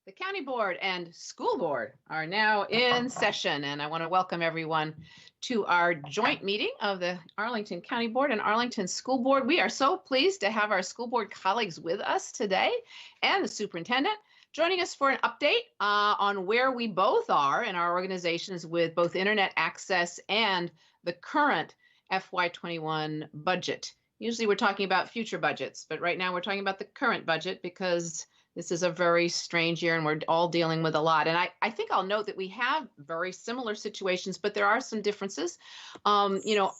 The County Board and School Board are now in session, and I want to welcome everyone to our joint meeting of the Arlington County Board and Arlington School Board. We are so pleased to have our school board colleagues with us today and the superintendent joining us for an update on where we both are in our organizations with both internet access and the current FY21 budget. Usually we're talking about future budgets, but right now we're talking about the current budget because this is a very strange year and we're all dealing with a lot. And I think I'll note that we have very similar situations, but there are some differences. The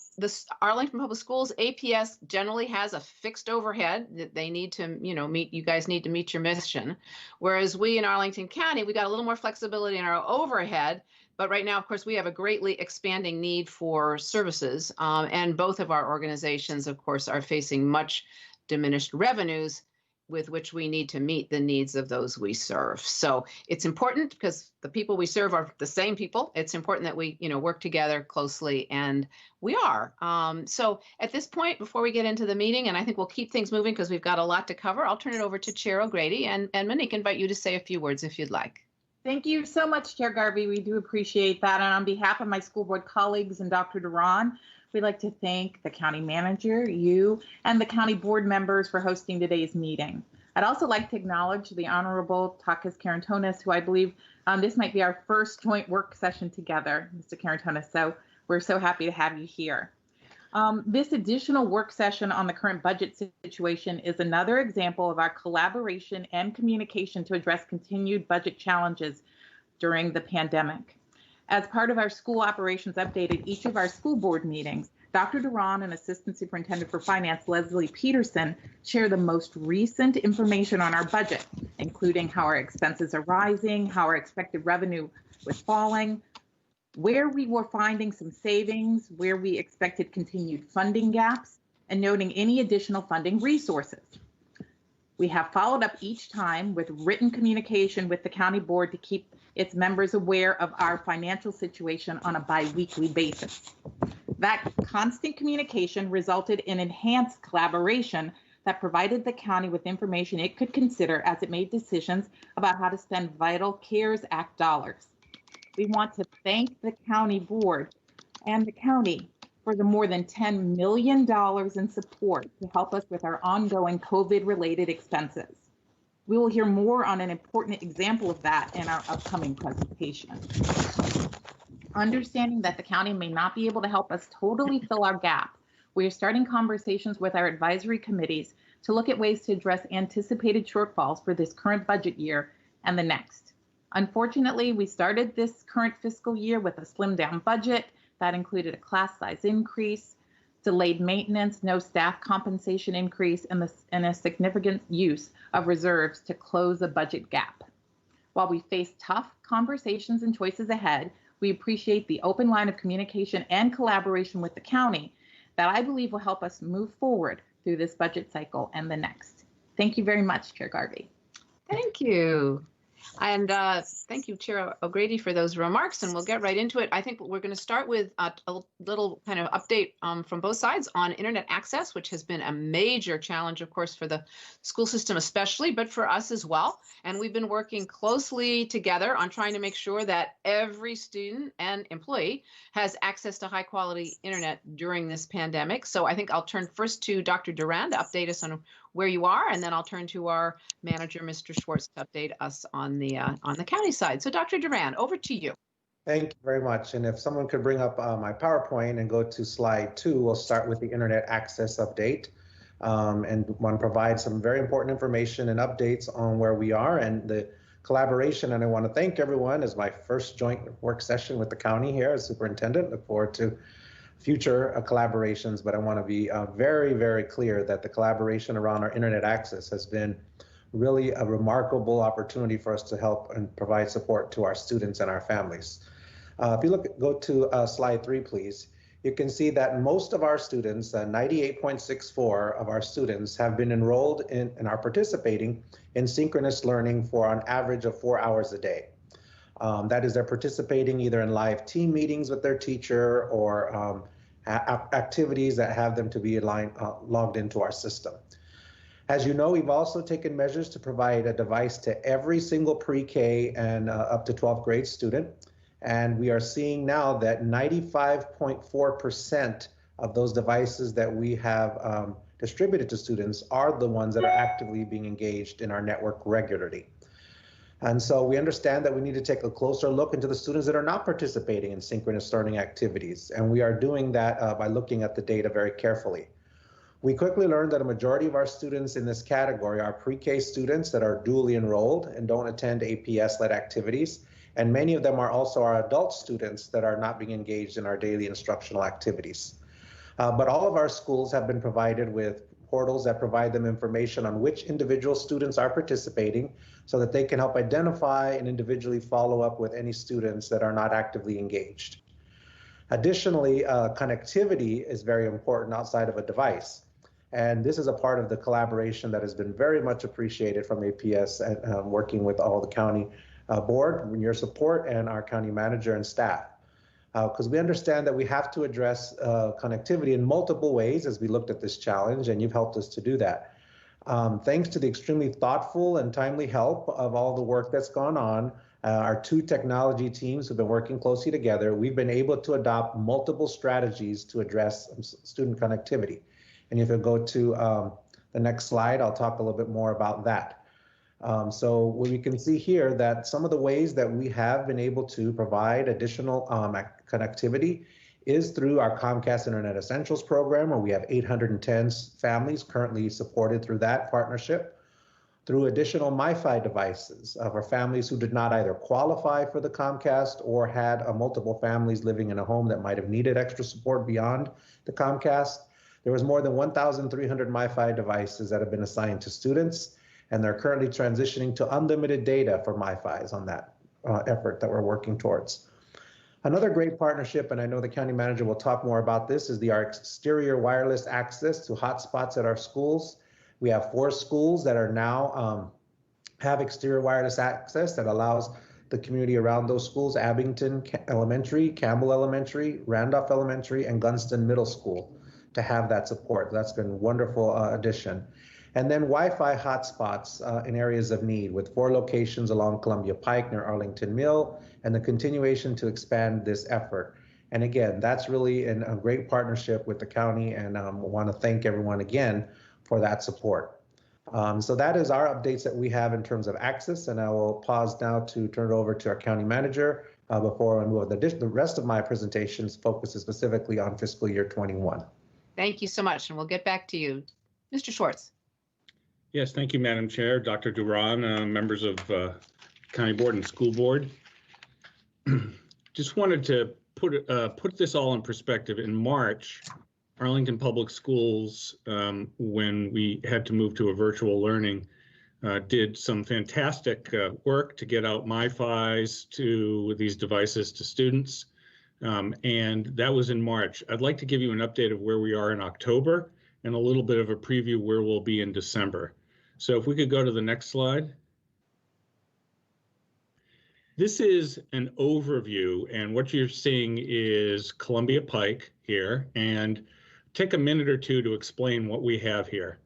Arlington Public Schools, APS generally has a fixed overhead that they need to, meet. You guys need to meet your mission. Whereas we in Arlington County, we got a little more flexibility in our overhead. But right now, of course, we have a greatly expanding need for services. And both of our organizations, of course, are facing much diminished revenues with which we need to meet the needs of those we serve. So it's important because the people we serve are the same people. It's important that we, work together closely, and we are. So at this point, before we get into the meeting, and I think we'll keep things moving because we've got a lot to cover, I'll turn it over to Chair O'Grady, and Monique, invite you to say a few words if you'd like. Thank you so much, Chair Garvey. We do appreciate that. And on behalf of my school board colleagues and Dr. Duran, we'd like to thank the county manager, you, and the county board members for hosting today's meeting. I'd also like to acknowledge the Honorable Takis Karantonis, who I believe this might be our first joint work session together, Mr. Karantonis. So we're so happy to have you here. This additional work session on the current budget situation is another example of our collaboration and communication to address continued budget challenges during the pandemic. As part of our school operations update at each of our school board meetings, Dr. Duran and Assistant Superintendent for Finance, Leslie Peterson, share the most recent information on our budget, including how our expenses are rising, how our expected revenue was falling, where we were finding some savings, where we expected continued funding gaps, and noting any additional funding resources. We have followed up each time with written communication with the county board to keep its members aware of our financial situation on a bi-weekly basis. That constant communication resulted in enhanced collaboration that provided the county with information it could consider as it made decisions about how to spend vital CARES Act dollars. We want to thank the county board and the county for the more than $10 million in support to help us with our ongoing COVID-related expenses. We will hear more on an important example of that in our upcoming presentation. Understanding that the county may not be able to help us totally fill our gap, we are starting conversations with our advisory committees to look at ways to address anticipated shortfalls for this current budget year and the next. Unfortunately, we started this current fiscal year with a slimmed down budget that included a class size increase, delayed maintenance, no staff compensation increase, and a significant use of reserves to close a budget gap. While we face tough conversations and choices ahead, we appreciate the open line of communication and collaboration with the county that I believe will help us move forward through this budget cycle and the next. Thank you very much, Chair Garvey. Thank you. And thank you, Chair O'Grady, for those remarks, and we'll get right into it. I think we're going to start with a little kind of update from both sides on internet access, which has been a major challenge, of course, for the school system especially, but for us as well. And we've been working closely together on trying to make sure that every student and employee has access to high quality internet during this pandemic. So I think I'll turn first to Dr. Duran to update us on where you are, and then I'll turn to our manager, Mr. Schwartz, to update us on the county side. So Dr. Duran, over to you. Thank you very much. And if someone could bring up my PowerPoint and go to slide 2, we'll start with the internet access update and want to provide some very important information and updates on where we are and the collaboration. And I want to thank everyone. It's my first joint work session with the county here as superintendent. Look forward to future collaborations, but I want to be very, very clear that the collaboration around our internet access has been really a remarkable opportunity for us to help and provide support to our students and our families. If you go to slide 3, please, you can see that most of our students, 98.64% of our students have been enrolled in and are participating in synchronous learning for an average of 4 hours a day. That is, they're participating either in live team meetings with their teacher or activities that have them to be logged into our system. As you know, we've also taken measures to provide a device to every single pre-K and up to 12th grade student. And we are seeing now that 95.4% of those devices that we have distributed to students are the ones that are actively being engaged in our network regularly. And so we understand that we need to take a closer look into the students that are not participating in synchronous learning activities. And we are doing that by looking at the data very carefully. We quickly learned that a majority of our students in this category are pre-K students that are dually enrolled and don't attend APS-led activities. And many of them are also our adult students that are not being engaged in our daily instructional activities. But all of our schools have been provided with portals that provide them information on which individual students are participating so that they can help identify and individually follow up with any students that are not actively engaged. Additionally, connectivity is very important outside of a device. And this is a part of the collaboration that has been very much appreciated from APS and working with all the county board, your support, and our county manager and staff. Because we understand that we have to address connectivity in multiple ways as we looked at this challenge, and you've helped us to do that. Thanks to the extremely thoughtful and timely help of all the work that's gone on, our two technology teams have been working closely together. We've been able to adopt multiple strategies to address student connectivity. And if you go to the next slide, I'll talk a little bit more about that. So we can see here that some of the ways that we have been able to provide additional connectivity is through our Comcast Internet Essentials program, where we have 810 families currently supported through that partnership, through additional MiFi devices for families who did not either qualify for the Comcast or had multiple families living in a home that might have needed extra support beyond the Comcast. There was more than 1,300 MiFi devices that have been assigned to students, and they're currently transitioning to unlimited data for MiFis on that effort that we're working towards. Another great partnership, and I know the county manager will talk more about this, is our exterior wireless access to hotspots at our schools. We have 4 schools that are now have exterior wireless access that allows the community around those schools: Abington Elementary, Campbell Elementary, Randolph Elementary, and Gunston Middle School, to have that support. That's been a wonderful addition. And then Wi-Fi hotspots in areas of need, with 4 locations along Columbia Pike near Arlington Mill, and the continuation to expand this effort. And again, that's really a great partnership with the county, and I want to thank everyone again for that support. So that is our updates that we have in terms of access, and I will pause now to turn it over to our county manager before I move on. The rest of my presentations focuses specifically on fiscal year 21. Thank you so much, and we'll get back to you. Mr. Schwartz. Yes, thank you, Madam Chair, Dr. Duran, members of County Board and School Board. Just wanted to put this all in perspective. In March, Arlington Public Schools, when we had to move to a virtual learning, did some fantastic work to get out MiFis to these devices to students. And that was in March. I'd like to give you an update of where we are in October and a little bit of a preview where we'll be in December. So if we could go to the next slide. This is an overview, and what you're seeing is Columbia Pike here, and take a minute or two to explain what we have here.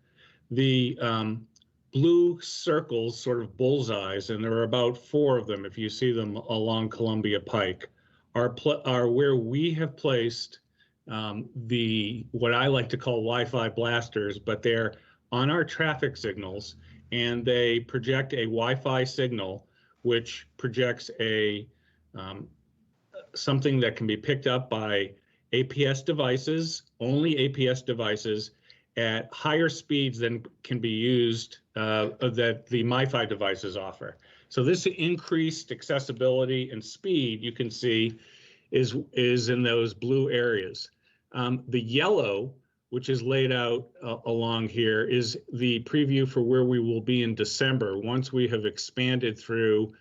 The blue circles, sort of bullseyes, and there are about 4 of them if you see them along Columbia Pike, are where we have placed what I like to call Wi-Fi blasters, but they're on our traffic signals, and they project a Wi-Fi signal, which projects something that can be picked up by APS devices, only APS devices, at higher speeds than can be used that the MiFi devices offer. So this increased accessibility and speed, you can see, is in those blue areas. The yellow, which is laid out along here, is the preview for where we will be in December once we have expanded through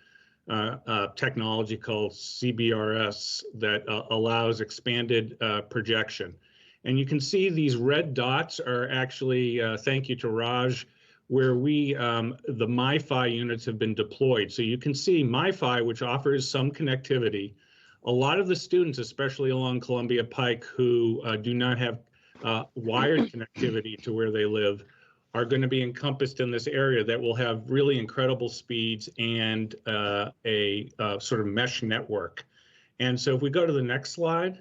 technology called CBRS that allows expanded projection. And you can see these red dots are actually, thank you to Raj, where the MiFi units have been deployed. So you can see MiFi, which offers some connectivity. A lot of the students, especially along Columbia Pike, who do not have wired connectivity to where they live, are going to be encompassed in this area that will have really incredible speeds and a sort of mesh network. And so if we go to the next slide,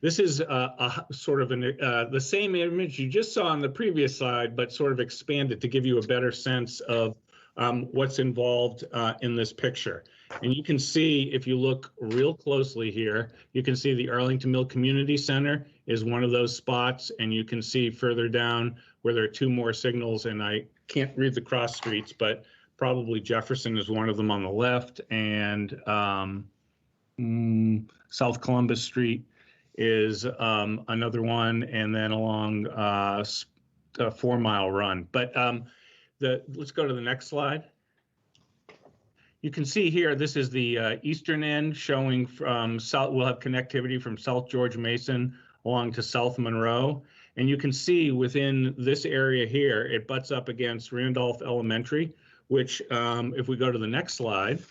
this is a sort of the same image you just saw on the previous slide, but sort of expanded to give you a better sense of what's involved in this picture. And you can see, if you look real closely here, you can see the Arlington Mill Community Center is one of those spots, and you can see further down where there are two more signals, and I can't read the cross streets, but probably Jefferson is one of them on the left, and South Columbus Street is another one, and then along a 4-mile run. But let's go to the next slide. You can see here, this is the eastern end showing from South, we'll have connectivity from South George Mason along to South Monroe. And you can see within this area here, it butts up against Randolph Elementary, which if we go to the next slide,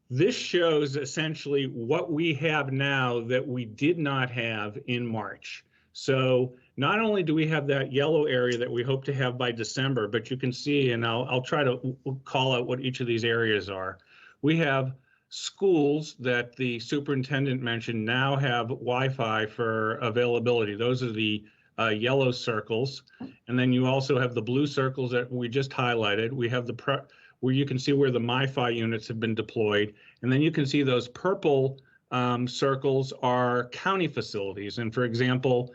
this shows essentially what we have now that we did not have in March. So not only do we have that yellow area that we hope to have by December, but you can see, and I'll try to call out what each of these areas are. We have schools that the superintendent mentioned now have Wi-Fi for availability. Those are the yellow circles. And then you also have the blue circles that we just highlighted. We have the where you can see where the MiFi units have been deployed. And then you can see those purple circles are county facilities. And for example,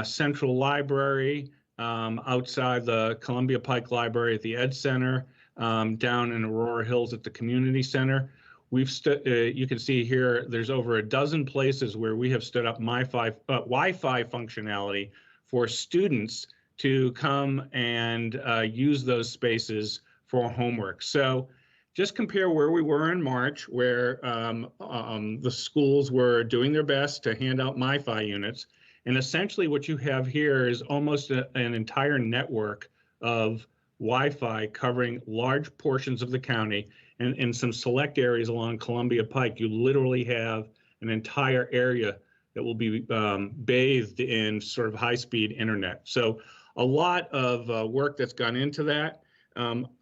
Central Library, outside the Columbia Pike Library at the Ed Center, down in Aurora Hills at the Community Center. You can see here, there's over a dozen places where we have stood up Wi-Fi functionality for students to come and use those spaces for homework. So just compare where we were in March, where the schools were doing their best to hand out MiFi units. And essentially what you have here is almost an entire network of Wi-Fi covering large portions of the county, and in some select areas along Columbia Pike, you literally have an entire area that will be bathed in sort of high-speed internet. So a lot of work that's gone into that.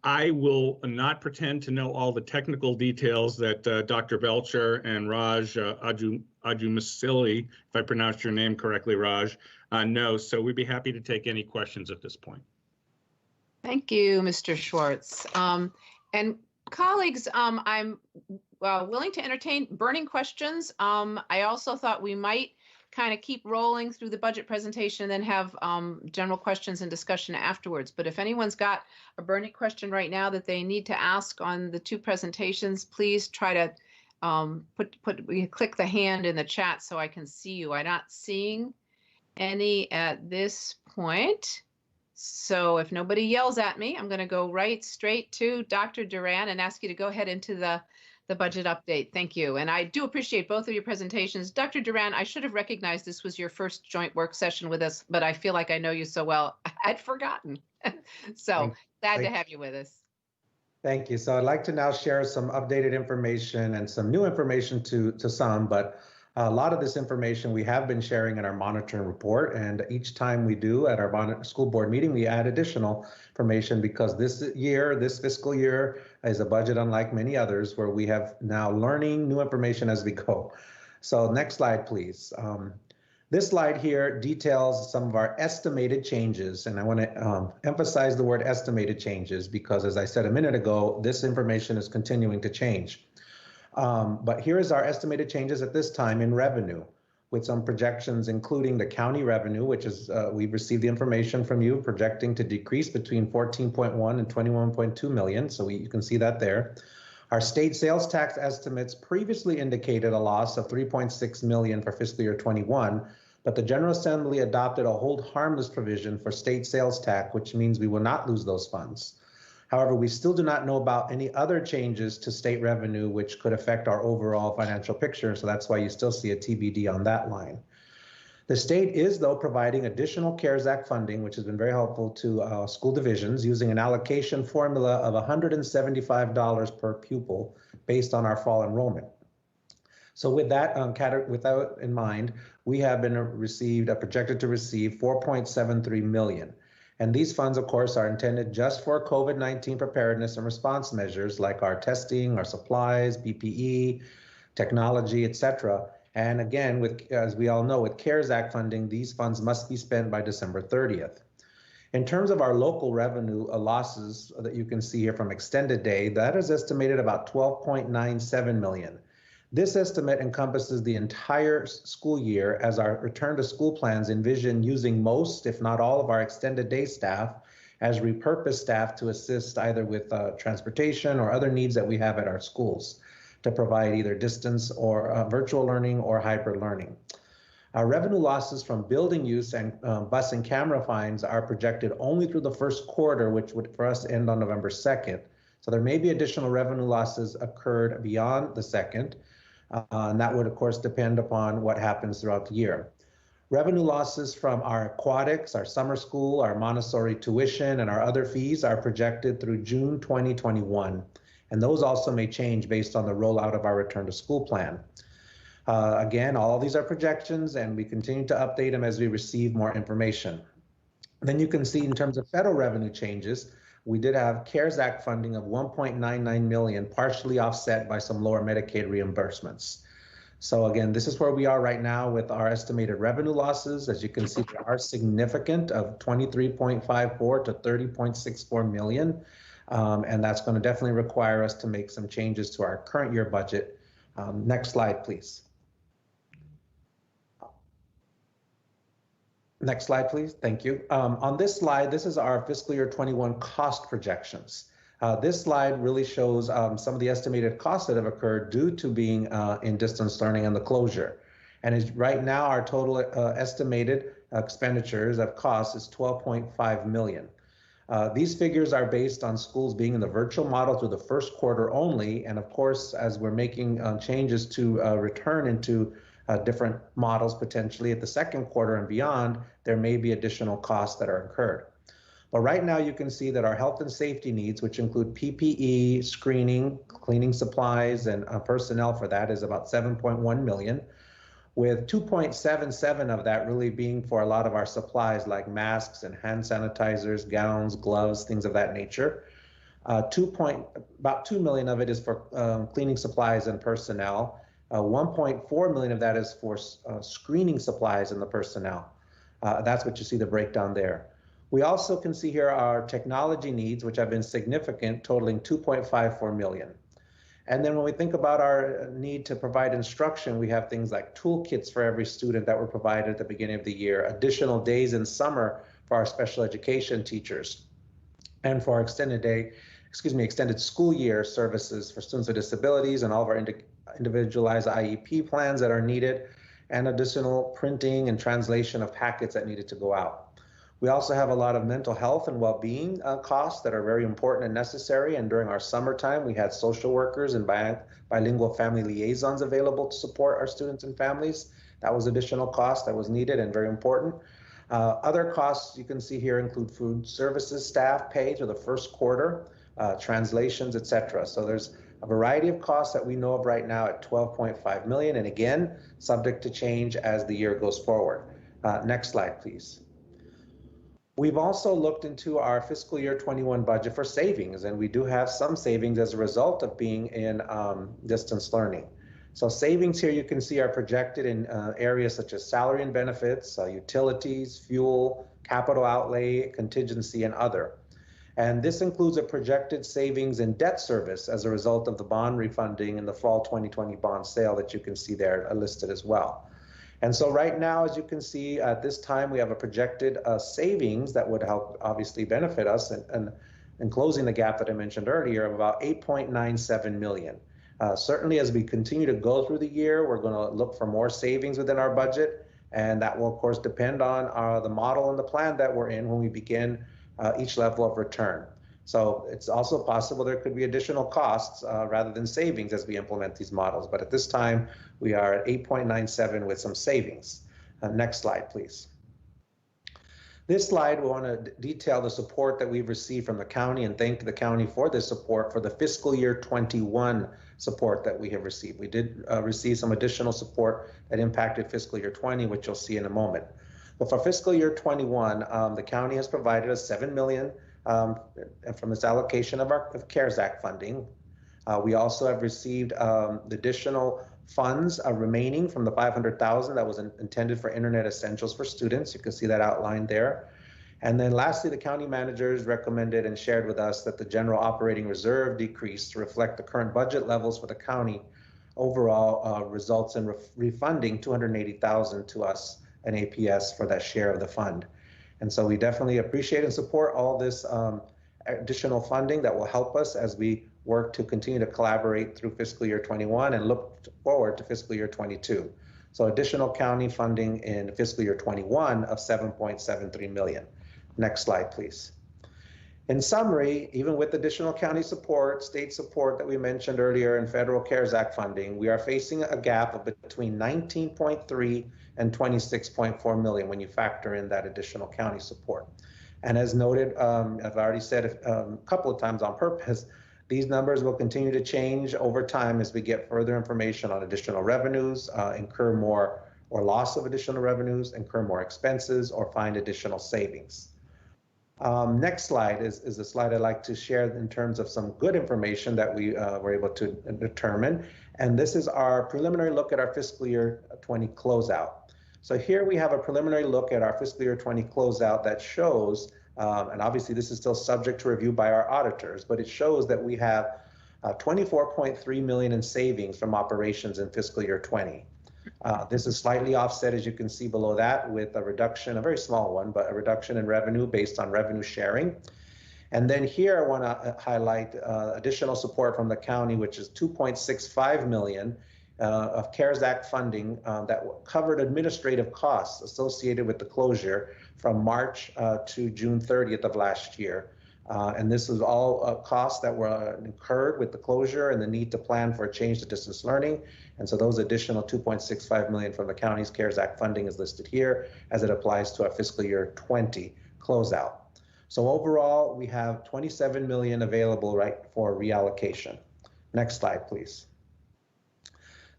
I will not pretend to know all the technical details that Dr. Belcher and Raj Ajumasili, if I pronounced your name correctly, Raj, know. So we'd be happy to take any questions at this point. Thank you, Mr. Schwartz. And colleagues, I'm willing to entertain burning questions. I also thought we might kind of keep rolling through the budget presentation and then have general questions and discussion afterwards. But if anyone's got a burning question right now that they need to ask on the two presentations, please try to click the hand in the chat so I can see you. I'm not seeing any at this point. So if nobody yells at me, I'm going to go right straight to Dr. Duran and ask you to go ahead into the budget update. Thank you. And I do appreciate both of your presentations. Dr. Duran, I should have recognized this was your first joint work session with us, but I feel like I know you so well, I'd forgotten. So glad to have you with us. Thank you. So I'd like to now share some updated information and some new information to some, but a lot of this information we have been sharing in our monitoring report, and each time we do at our school board meeting, we add additional information because this fiscal year is a budget unlike many others where we have now learning new information as we go. So next slide, please. This slide here details some of our estimated changes, and I want to emphasize the word estimated changes because, as I said a minute ago, this information is continuing to change. But here is our estimated changes at this time in revenue, with some projections including the county revenue, which is we've received the information from you projecting to decrease between 14.1 and 21.2 million. So you can see that there. Our state sales tax estimates previously indicated a loss of 3.6 million for fiscal year 21, but the General Assembly adopted a hold harmless provision for state sales tax, which means we will not lose those funds. However, we still do not know about any other changes to state revenue which could affect our overall financial picture, so that's why you still see a TBD on that line. The state is, though, providing additional CARES Act funding, which has been very helpful to school divisions, using an allocation formula of $175 per pupil based on our fall enrollment. So with that with that in mind, we have been projected to receive 4.73 million. And these funds, of course, are intended just for COVID-19 preparedness and response measures like our testing, our supplies, PPE, technology, etc. And again, as we all know, with CARES Act funding, these funds must be spent by December 30th. In terms of our local revenue losses that you can see here from extended day, that is estimated about 12.97 million. This estimate encompasses the entire school year, as our return to school plans envision using most, if not all, of our extended day staff as repurposed staff to assist either with transportation or other needs that we have at our schools to provide either distance or virtual learning or hybrid learning. Our revenue losses from building use and bus and camera fines are projected only through the first quarter, which would for us end on November 2nd. So there may be additional revenue losses occurred beyond the 2nd. And that would, of course, depend upon what happens throughout the year. Revenue losses from our aquatics, our summer school, our Montessori tuition, and our other fees are projected through June 2021. And those also may change based on the rollout of our return to school plan. Again, all of these are projections, and we continue to update them as we receive more information. Then you can see in terms of federal revenue changes, we did have CARES Act funding of 1.99 million, partially offset by some lower Medicaid reimbursements. So again, this is where we are right now with our estimated revenue losses. As you can see, they are significant, of 23.54 to 30.64 million. And that's going to definitely require us to make some changes to our current year budget. Next slide, please. Next slide, please. Thank you. On this slide, this is our fiscal year 21 cost projections. This slide really shows some of the estimated costs that have occurred due to being in distance learning and the closure. And right now, our total estimated expenditures of costs is 12.5 million. These figures are based on schools being in the virtual model through the first quarter only. And of course, as we're making changes to return into different models potentially at the second quarter and beyond, there may be additional costs that are incurred. But right now you can see that our health and safety needs, which include PPE, screening, cleaning supplies, and personnel for that, is about 7.1 million, with 2.77 of that really being for a lot of our supplies like masks and hand sanitizers, gowns, gloves, things of that nature. About 2 million of it is for cleaning supplies and personnel. 1.4 million of that is for screening supplies and the personnel. That's what you see the breakdown there. We also can see here our technology needs, which have been significant, totaling 2.54 million. And then when we think about our need to provide instruction, we have things like toolkits for every student that were provided at the beginning of the year, additional days in summer for our special education teachers, and for our extended school year services for students with disabilities and all of our individualized IEP plans that are needed, and additional printing and translation of packets that needed to go out. We also have a lot of mental health and well-being costs that are very important and necessary. And during our summertime, we had social workers and bilingual family liaisons available to support our students and families. That was additional cost that was needed and very important. Other costs you can see here include food services staff pay to the first quarter, translations, etc. So there's a variety of costs that we know of right now at 12.5 million, and again, subject to change as the year goes forward. Next slide, please. We've also looked into our fiscal year 21 budget for savings, and we do have some savings as a result of being in distance learning. So savings here you can see are projected in areas such as salary and benefits, utilities, fuel, capital outlay, contingency, and other. And this includes a projected savings in debt service as a result of the bond refunding in the fall 2020 bond sale that you can see there listed as well. And so right now, as you can see at this time, we have a projected savings that would help obviously benefit us and closing the gap that I mentioned earlier of about 8.97 million. Certainly as we continue to go through the year, we're going to look for more savings within our budget. And that will of course depend on the model and the plan that we're in when we begin each level of return. So it's also possible there could be additional costs rather than savings as we implement these models. But at this time, we are at 8.97 with some savings. Next slide, please. This slide, we want to detail the support that we've received from the county and thank the county for this support for the fiscal year 21 support that we have received. We did receive some additional support that impacted fiscal year 20, which you'll see in a moment. But for fiscal year 21, the county has provided us $7 million from its allocation of our CARES Act funding. We also have received the additional funds remaining from the $500,000 that was intended for Internet Essentials for students. You can see that outlined there. And then lastly, the county managers recommended and shared with us that the general operating reserve decrease to reflect the current budget levels for the county overall results in refunding $280,000 to us and APS for that share of the fund. And so we definitely appreciate and support all this additional funding that will help us as we work to continue to collaborate through fiscal year 21 and look forward to fiscal year 22. So additional county funding in fiscal year 21 of $7.73 million. Next slide, please. In summary, even with additional county support, state support that we mentioned earlier, and federal CARES Act funding, we are facing a gap of between 19.3 and 26.4 million when you factor in that additional county support. And as noted, I've already said a couple of times on purpose, these numbers will continue to change over time as we get further information on additional revenues, incur more or loss of additional revenues, incur more expenses, or find additional savings. Next slide is a slide I'd like to share in terms of some good information that we were able to determine. And this is our preliminary look at our fiscal year 20 closeout. So here we have a preliminary look at our fiscal year 20 closeout that shows, and obviously this is still subject to review by our auditors, but it shows that we have 24.3 million in savings from operations in fiscal year 20. This is slightly offset, as you can see below that, with a reduction, a very small one, but a reduction in revenue based on revenue sharing. And then here I want to highlight additional support from the county, which is 2.65 million of CARES Act funding that covered administrative costs associated with the closure from March to June 30th of last year. And this is all costs that were incurred with the closure and the need to plan for a change to distance learning. And so those additional 2.65 million from the county's CARES Act funding is listed here as it applies to our fiscal year 20 closeout. So overall, we have 27 million available right for reallocation. Next slide, please.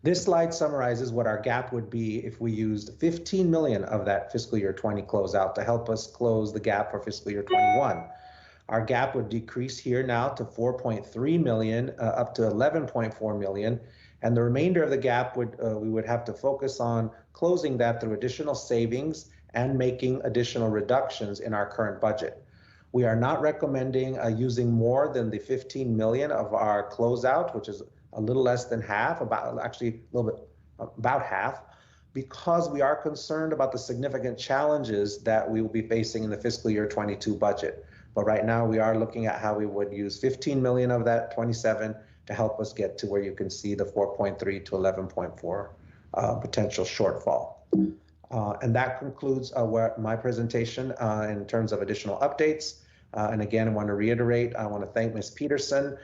This slide summarizes what our gap would be if we used 15 million of that fiscal year 20 closeout to help us close the gap for fiscal year 21. Our gap would decrease here now to 4.3 million, up to 11.4 million. And the remainder of the gap we would have to focus on closing that through additional savings and making additional reductions in our current budget. We are not recommending using more than the 15 million of our closeout, which is a little less than half, actually a little bit about half, because we are concerned about the significant challenges that we will be facing in the fiscal year 22 budget. But right now we are looking at how we would use 15 million of that 27 to help us get to where you can see the 4.3 to 11.4 potential shortfall. And that concludes my presentation in terms of additional updates. And again, I want to reiterate, I want to thank Ms. Peterson,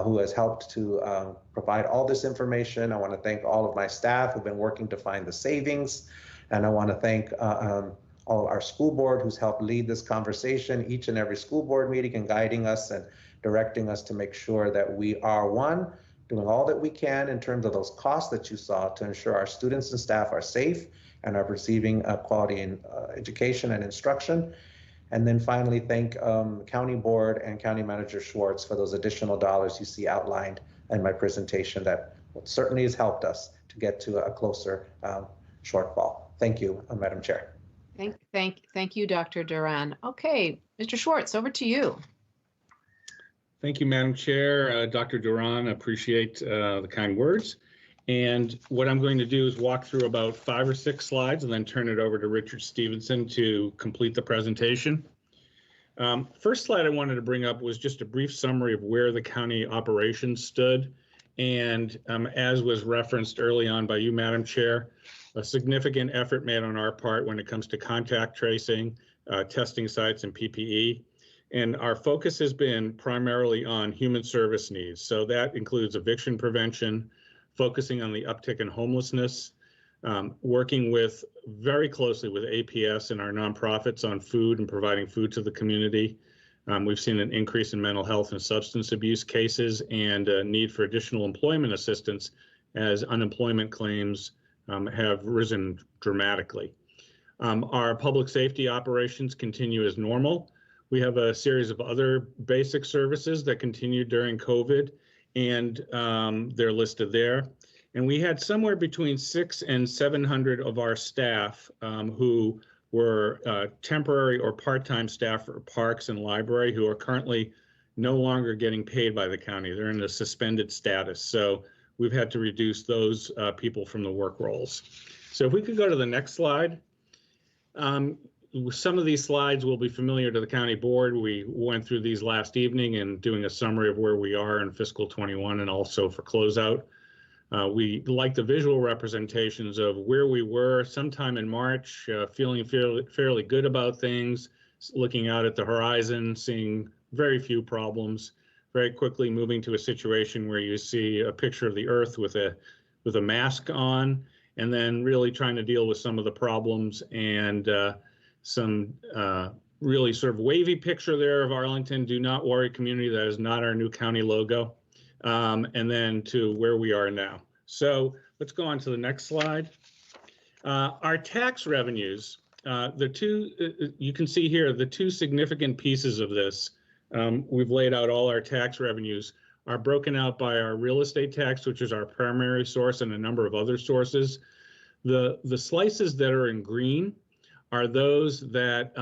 who has helped to provide all this information. I want to thank all of my staff who've been working to find the savings. And I want to thank all of our school board who's helped lead this conversation, each and every school board meeting, and guiding us and directing us to make sure that we are, one, doing all that we can in terms of those costs that you saw to ensure our students and staff are safe and are receiving quality in education and instruction. And then finally, thank County Board and County Manager Schwartz for those additional dollars you see outlined in my presentation that certainly has helped us to get to a closer shortfall. Thank you, Madam Chair. Thank you, Dr. Duran. Okay, Mr. Schwartz, over to you. Thank you, Madam Chair. Dr. Duran, appreciate the kind words. And what I'm going to do is walk through about 5 or 6 slides and then turn it over to Richard Stevenson to complete the presentation. First slide I wanted to bring up was just a brief summary of where the county operations stood. And as was referenced early on by you, Madam Chair, a significant effort made on our part when it comes to contact tracing, testing sites, and PPE. And our focus has been primarily on human service needs. So that includes eviction prevention, focusing on the uptick in homelessness, working very closely with APS and our nonprofits on food and providing food to the community. We've seen an increase in mental health and substance abuse cases and a need for additional employment assistance as unemployment claims have risen dramatically. Our public safety operations continue as normal. We have a series of other basic services that continued during COVID, and they're listed there. And we had somewhere between 600 and 700 of our staff who were temporary or part-time staff for parks and library who are currently no longer getting paid by the county. They're in a suspended status. So we've had to reduce those people from the work roles. So if we could go to the next slide. Some of these slides will be familiar to the county board. We went through these last evening and doing a summary of where we are in fiscal 21 and also for closeout. We like the visual representations of where we were sometime in March, feeling fairly good about things, looking out at the horizon, seeing very few problems, very quickly moving to a situation where you see a picture of the earth with a mask on, and then really trying to deal with some of the problems and some really sort of wavy picture there of Arlington. Do not worry, community. That is not our new county logo. And then to where we are now. So let's go on to the next slide. Our tax revenues, you can see here, the two significant pieces of this, we've laid out all our tax revenues, are broken out by our real estate tax, which is our primary source, and a number of other sources. The slices that are in green are those that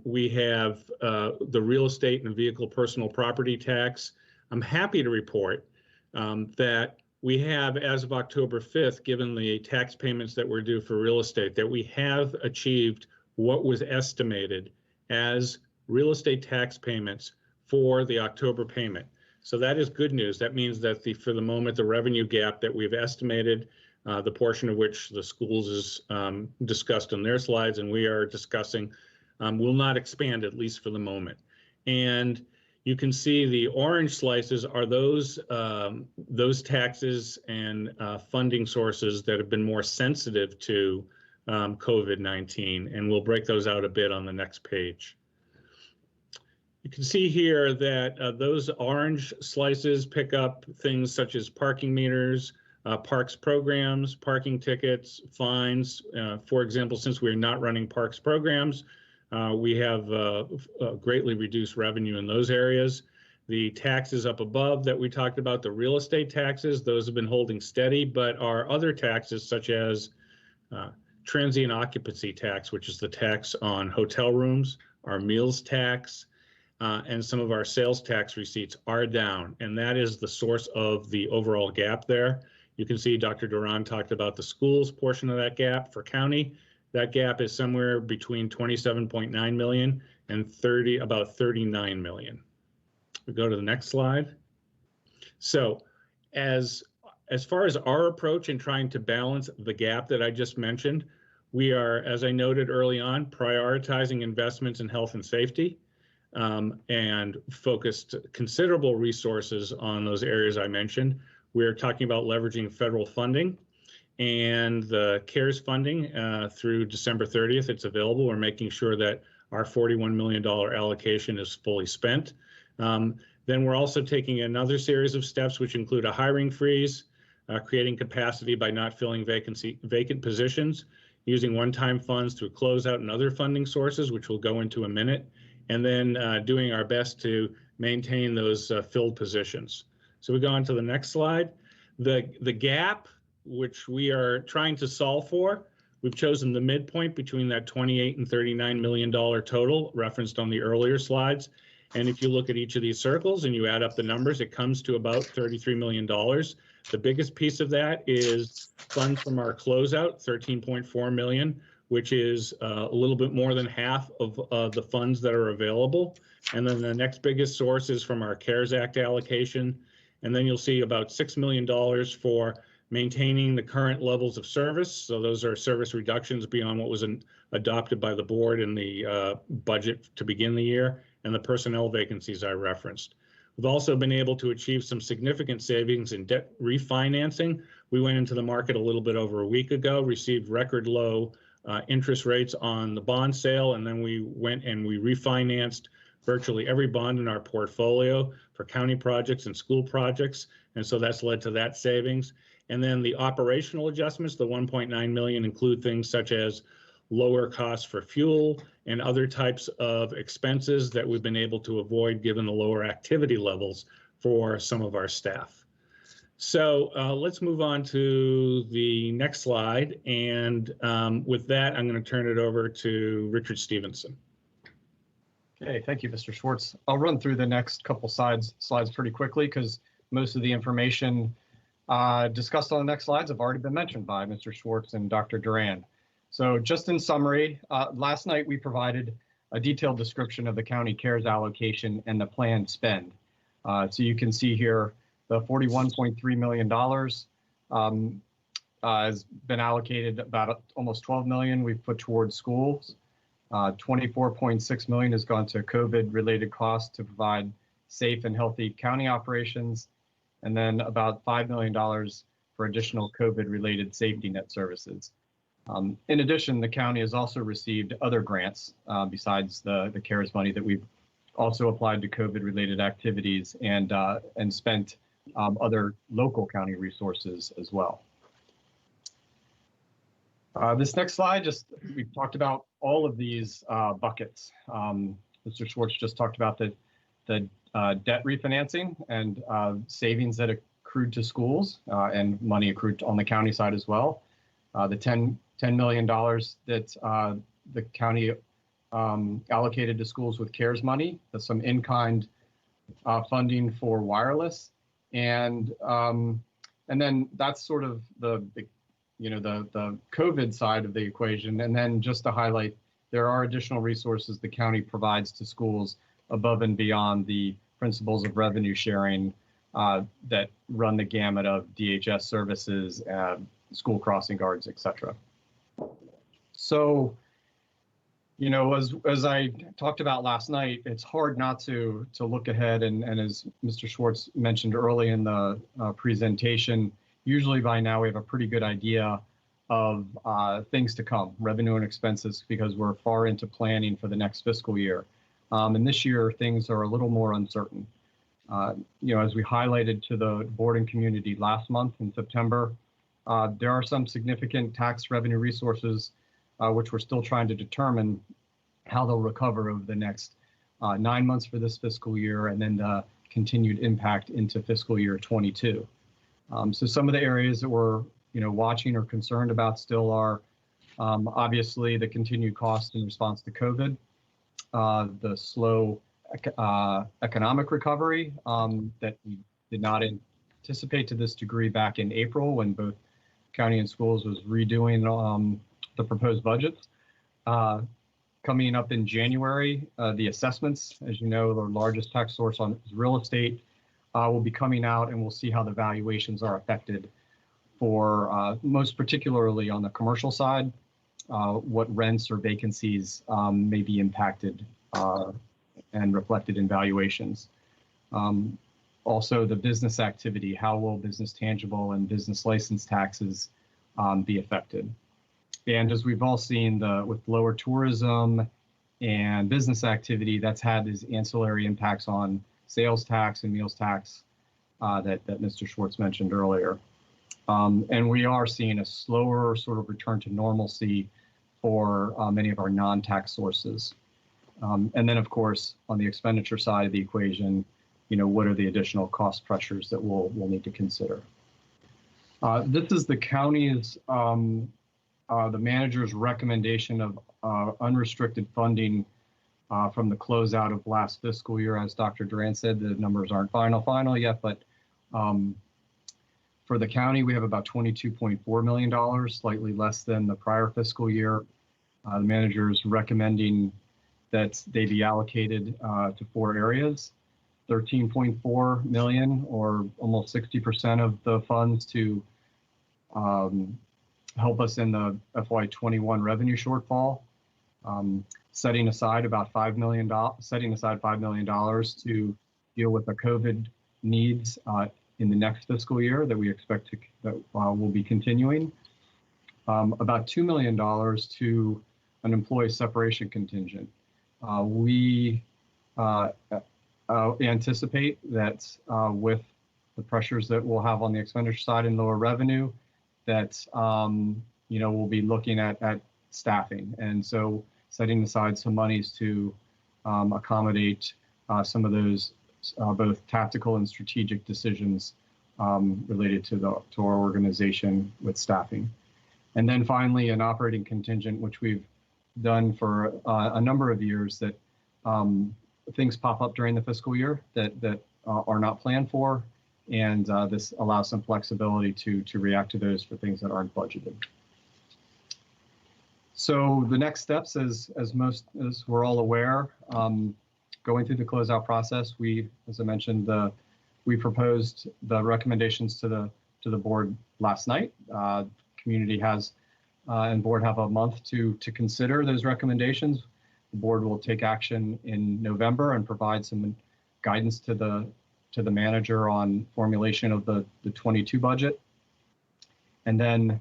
we have the real estate and vehicle personal property tax. I'm happy to report that we have, as of October 5th, given the tax payments that were due for real estate, that we have achieved what was estimated as real estate tax payments for the October payment. So that is good news. That means that for the moment, the revenue gap that we've estimated, the portion of which the schools is discussed on their slides and we are discussing, will not expand, at least for the moment. And you can see the orange slices are those taxes and funding sources that have been more sensitive to COVID-19, and we'll break those out a bit on the next page. You can see here that those orange slices pick up things such as parking meters, parks programs, parking tickets, fines. For example, since we're not running parks programs, we have greatly reduced revenue in those areas. The taxes up above that we talked about, the real estate taxes, those have been holding steady, but our other taxes such as transient occupancy tax, which is the tax on hotel rooms, our meals tax, and some of our sales tax receipts are down. And that is the source of the overall gap there. You can see Dr. Duran talked about the schools portion of that gap for county. That gap is somewhere between 27.9 million and about 39 million. We go to the next slide. So as far as our approach in trying to balance the gap that I just mentioned, we are, as I noted early on, prioritizing investments in health and safety and focused considerable resources on those areas I mentioned. We're talking about leveraging federal funding and the CARES funding through December 30th. It's available. We're making sure that our $41 million allocation is fully spent. Then we're also taking another series of steps, which include a hiring freeze, creating capacity by not filling vacant positions, using one-time funds through closeout and other funding sources, which we'll go into a minute, and then doing our best to maintain those filled positions. So we go on to the next slide. The gap, which we are trying to solve for, we've chosen the midpoint between that $28 and $39 million total referenced on the earlier slides. And if you look at each of these circles and you add up the numbers, it comes to about $33 million. The biggest piece of that is funds from our closeout, $13.4 million, which is a little bit more than half of the funds that are available. And then the next biggest source is from our CARES Act allocation. And then you'll see about $6 million for maintaining the current levels of service. So those are service reductions beyond what was adopted by the board in the budget to begin the year, and the personnel vacancies I referenced. We've also been able to achieve some significant savings in debt refinancing. We went into the market a little bit over a week ago, received record low interest rates on the bond sale, and then we went and we refinanced virtually every bond in our portfolio for county projects and school projects. And so that's led to that savings. And then the operational adjustments, the 1.9 million, include things such as lower costs for fuel and other types of expenses that we've been able to avoid given the lower activity levels for some of our staff. So let's move on to the next slide. And with that, I'm going to turn it over to Richard Stevenson. Okay, thank you, Mr. Schwartz. I'll run through the next couple slides pretty quickly because most of the information discussed on the next slides have already been mentioned by Mr. Schwartz and Dr. Duran. So just in summary, last night we provided a detailed description of the county CARES allocation and the planned spend. So you can see here the $41.3 million has been allocated. About almost 12 million we've put towards schools. 24.6 million has gone to COVID-related costs to provide safe and healthy county operations, and then about $5 million for additional COVID-related safety net services. In addition, the county has also received other grants besides the CARES money that we've also applied to COVID-related activities and spent other local county resources as well. This next slide, we've talked about all of these buckets. Mr. Schwartz just talked about the debt refinancing and savings that accrued to schools and money accrued on the county side as well. The $10 million that the county allocated to schools with CARES money, some in-kind funding for wireless, and then that's sort of the COVID side of the equation. And then just to highlight, there are additional resources the county provides to schools above and beyond the principles of revenue sharing that run the gamut of DHS services, school crossing guards, etc. So, as I talked about last night, it's hard not to look ahead. And as Mr. Schwartz mentioned early in the presentation, usually by now we have a pretty good idea of things to come, revenue and expenses, because we're far into planning for the next fiscal year. And this year, things are a little more uncertain. As we highlighted to the board and community last month in September, there are some significant tax revenue resources which we're still trying to determine how they'll recover over the next 9 months for this fiscal year, and then the continued impact into fiscal year 22. So some of the areas that we're watching or concerned about still are obviously the continued cost in response to COVID, the slow economic recovery that we did not anticipate to this degree back in April when both county and schools was redoing the proposed budgets. Coming up in January, the assessments, as you know, the largest tax source on real estate, will be coming out, and we'll see how the valuations are affected for most particularly on the commercial side, what rents or vacancies may be impacted and reflected in valuations. Also, the business activity, how will business tangible and business license taxes be affected? And as we've all seen, with lower tourism and business activity, that's had these ancillary impacts on sales tax and meals tax that Mr. Schwartz mentioned earlier. And we are seeing a slower sort of return to normalcy for many of our non-tax sources. And then, of course, on the expenditure side of the equation, what are the additional cost pressures that we'll need to consider? This is the county's, the manager's recommendation of unrestricted funding from the closeout of last fiscal year. As Dr. Duran said, the numbers aren't final yet, but for the county, we have about $22.4 million, slightly less than the prior fiscal year. The manager is recommending that they be allocated to 4 areas, 13.4 million, or almost 60% of the funds to help us in the FY21 revenue shortfall, setting aside about $5 million to deal with the COVID needs in the next fiscal year that we expect that will be continuing. About $2 million to an employee separation contingent. We anticipate that with the pressures that we'll have on the expenditure side and lower revenue, that we'll be looking at staffing, and so setting aside some monies to accommodate some of those both tactical and strategic decisions related to our organization with staffing. And then finally, an operating contingent, which we've done for a number of years, that things pop up during the fiscal year that are not planned for, and this allows some flexibility to react to those for things that aren't budgeted. So the next steps, as we're all aware, going through the closeout process, as I mentioned, we proposed the recommendations to the board last night. Community and board have a month to consider those recommendations. The board will take action in November and provide some guidance to the manager on formulation of the 22 budget. And then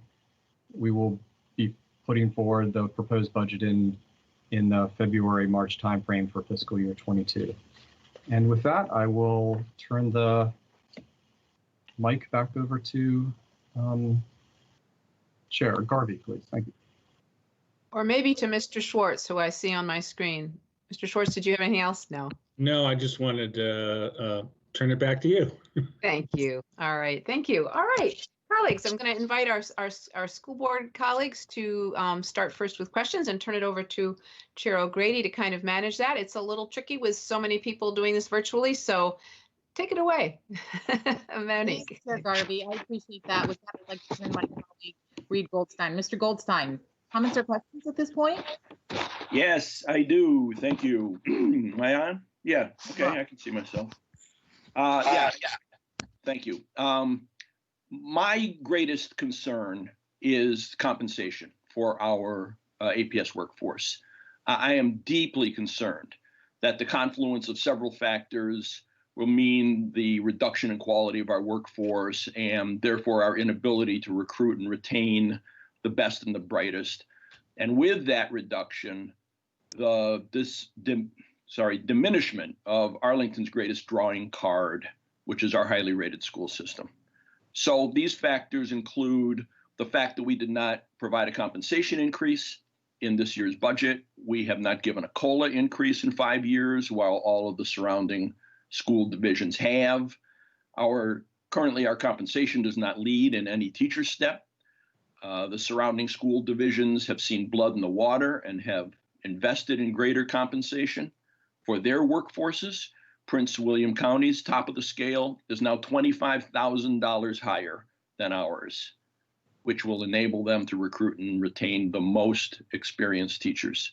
we will be putting forward the proposed budget in the February-March timeframe for fiscal year 22. And with that, I will turn the mic back over to Chair Garvey, please. Thank you. Or maybe to Mr. Schwartz, who I see on my screen. Mr. Schwartz, did you have anything else? No. No, I just wanted to turn it back to you. Thank you. All right. Thank you. All right. Colleagues, I'm going to invite our school board colleagues to start first with questions and turn it over to Chair O'Grady to kind of manage that. It's a little tricky with so many people doing this virtually, so take it away. Thanks, Chair Garvey. I appreciate that. With that, I'd like to turn to my colleague, Reed Goldstein. Mr. Goldstein, comments or questions at this point? Yes, I do. Thank you. Am I on? Yeah. Okay, I can see myself. Yeah. Thank you. My greatest concern is compensation for our APS workforce. I am deeply concerned that the confluence of several factors will mean the reduction in quality of our workforce and therefore our inability to recruit and retain the best and the brightest. And with that reduction, diminishment of Arlington's greatest drawing card, which is our highly rated school system. So these factors include the fact that we did not provide a compensation increase in this year's budget. We have not given a COLA increase in 5 years, while all of the surrounding school divisions have. Currently, our compensation does not lead in any teacher step. The surrounding school divisions have seen blood in the water and have invested in greater compensation for their workforces. Prince William County's top of the scale is now $25,000 higher than ours, which will enable them to recruit and retain the most experienced teachers.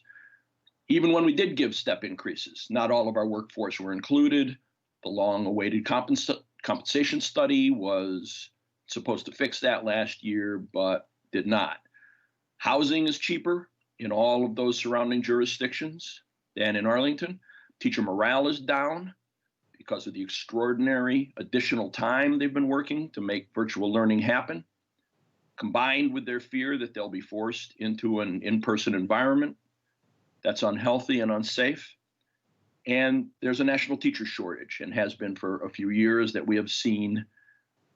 Even when we did give step increases, not all of our workforce were included. The long-awaited compensation study was supposed to fix that last year, but did not. Housing is cheaper in all of those surrounding jurisdictions than in Arlington. Teacher morale is down because of the extraordinary additional time they've been working to make virtual learning happen, combined with their fear that they'll be forced into an in-person environment that's unhealthy and unsafe. And there's a national teacher shortage, and has been for a few years, that we have seen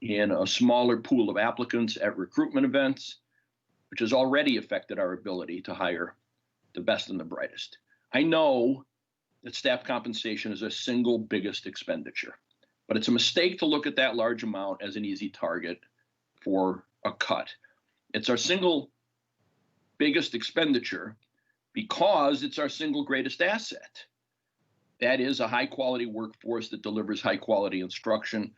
in a smaller pool of applicants at recruitment events, which has already affected our ability to hire the best and the brightest. I know that staff compensation is our single biggest expenditure, but it's a mistake to look at that large amount as an easy target for a cut. It's our single biggest expenditure because it's our single greatest asset. That is a high quality workforce that delivers high quality instruction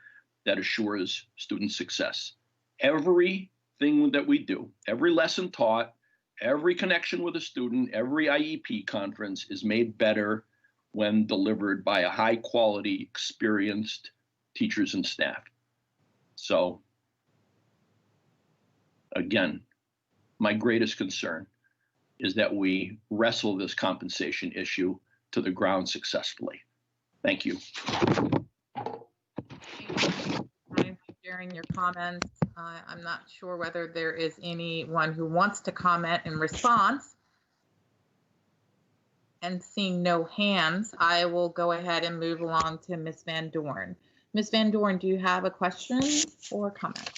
that assures student success. Everything that we do, every lesson taught, every connection with a student, every IEP conference is made better when delivered by a high quality, experienced teachers and staff. So again, my greatest concern is that we wrestle this compensation issue to the ground successfully. Thank you. I'm sharing your comments. I'm not sure whether there is anyone who wants to comment in response. And seeing no hands, I will go ahead and move along to Ms. Van Dorn. Ms. Van Dorn, do you have a question or comment?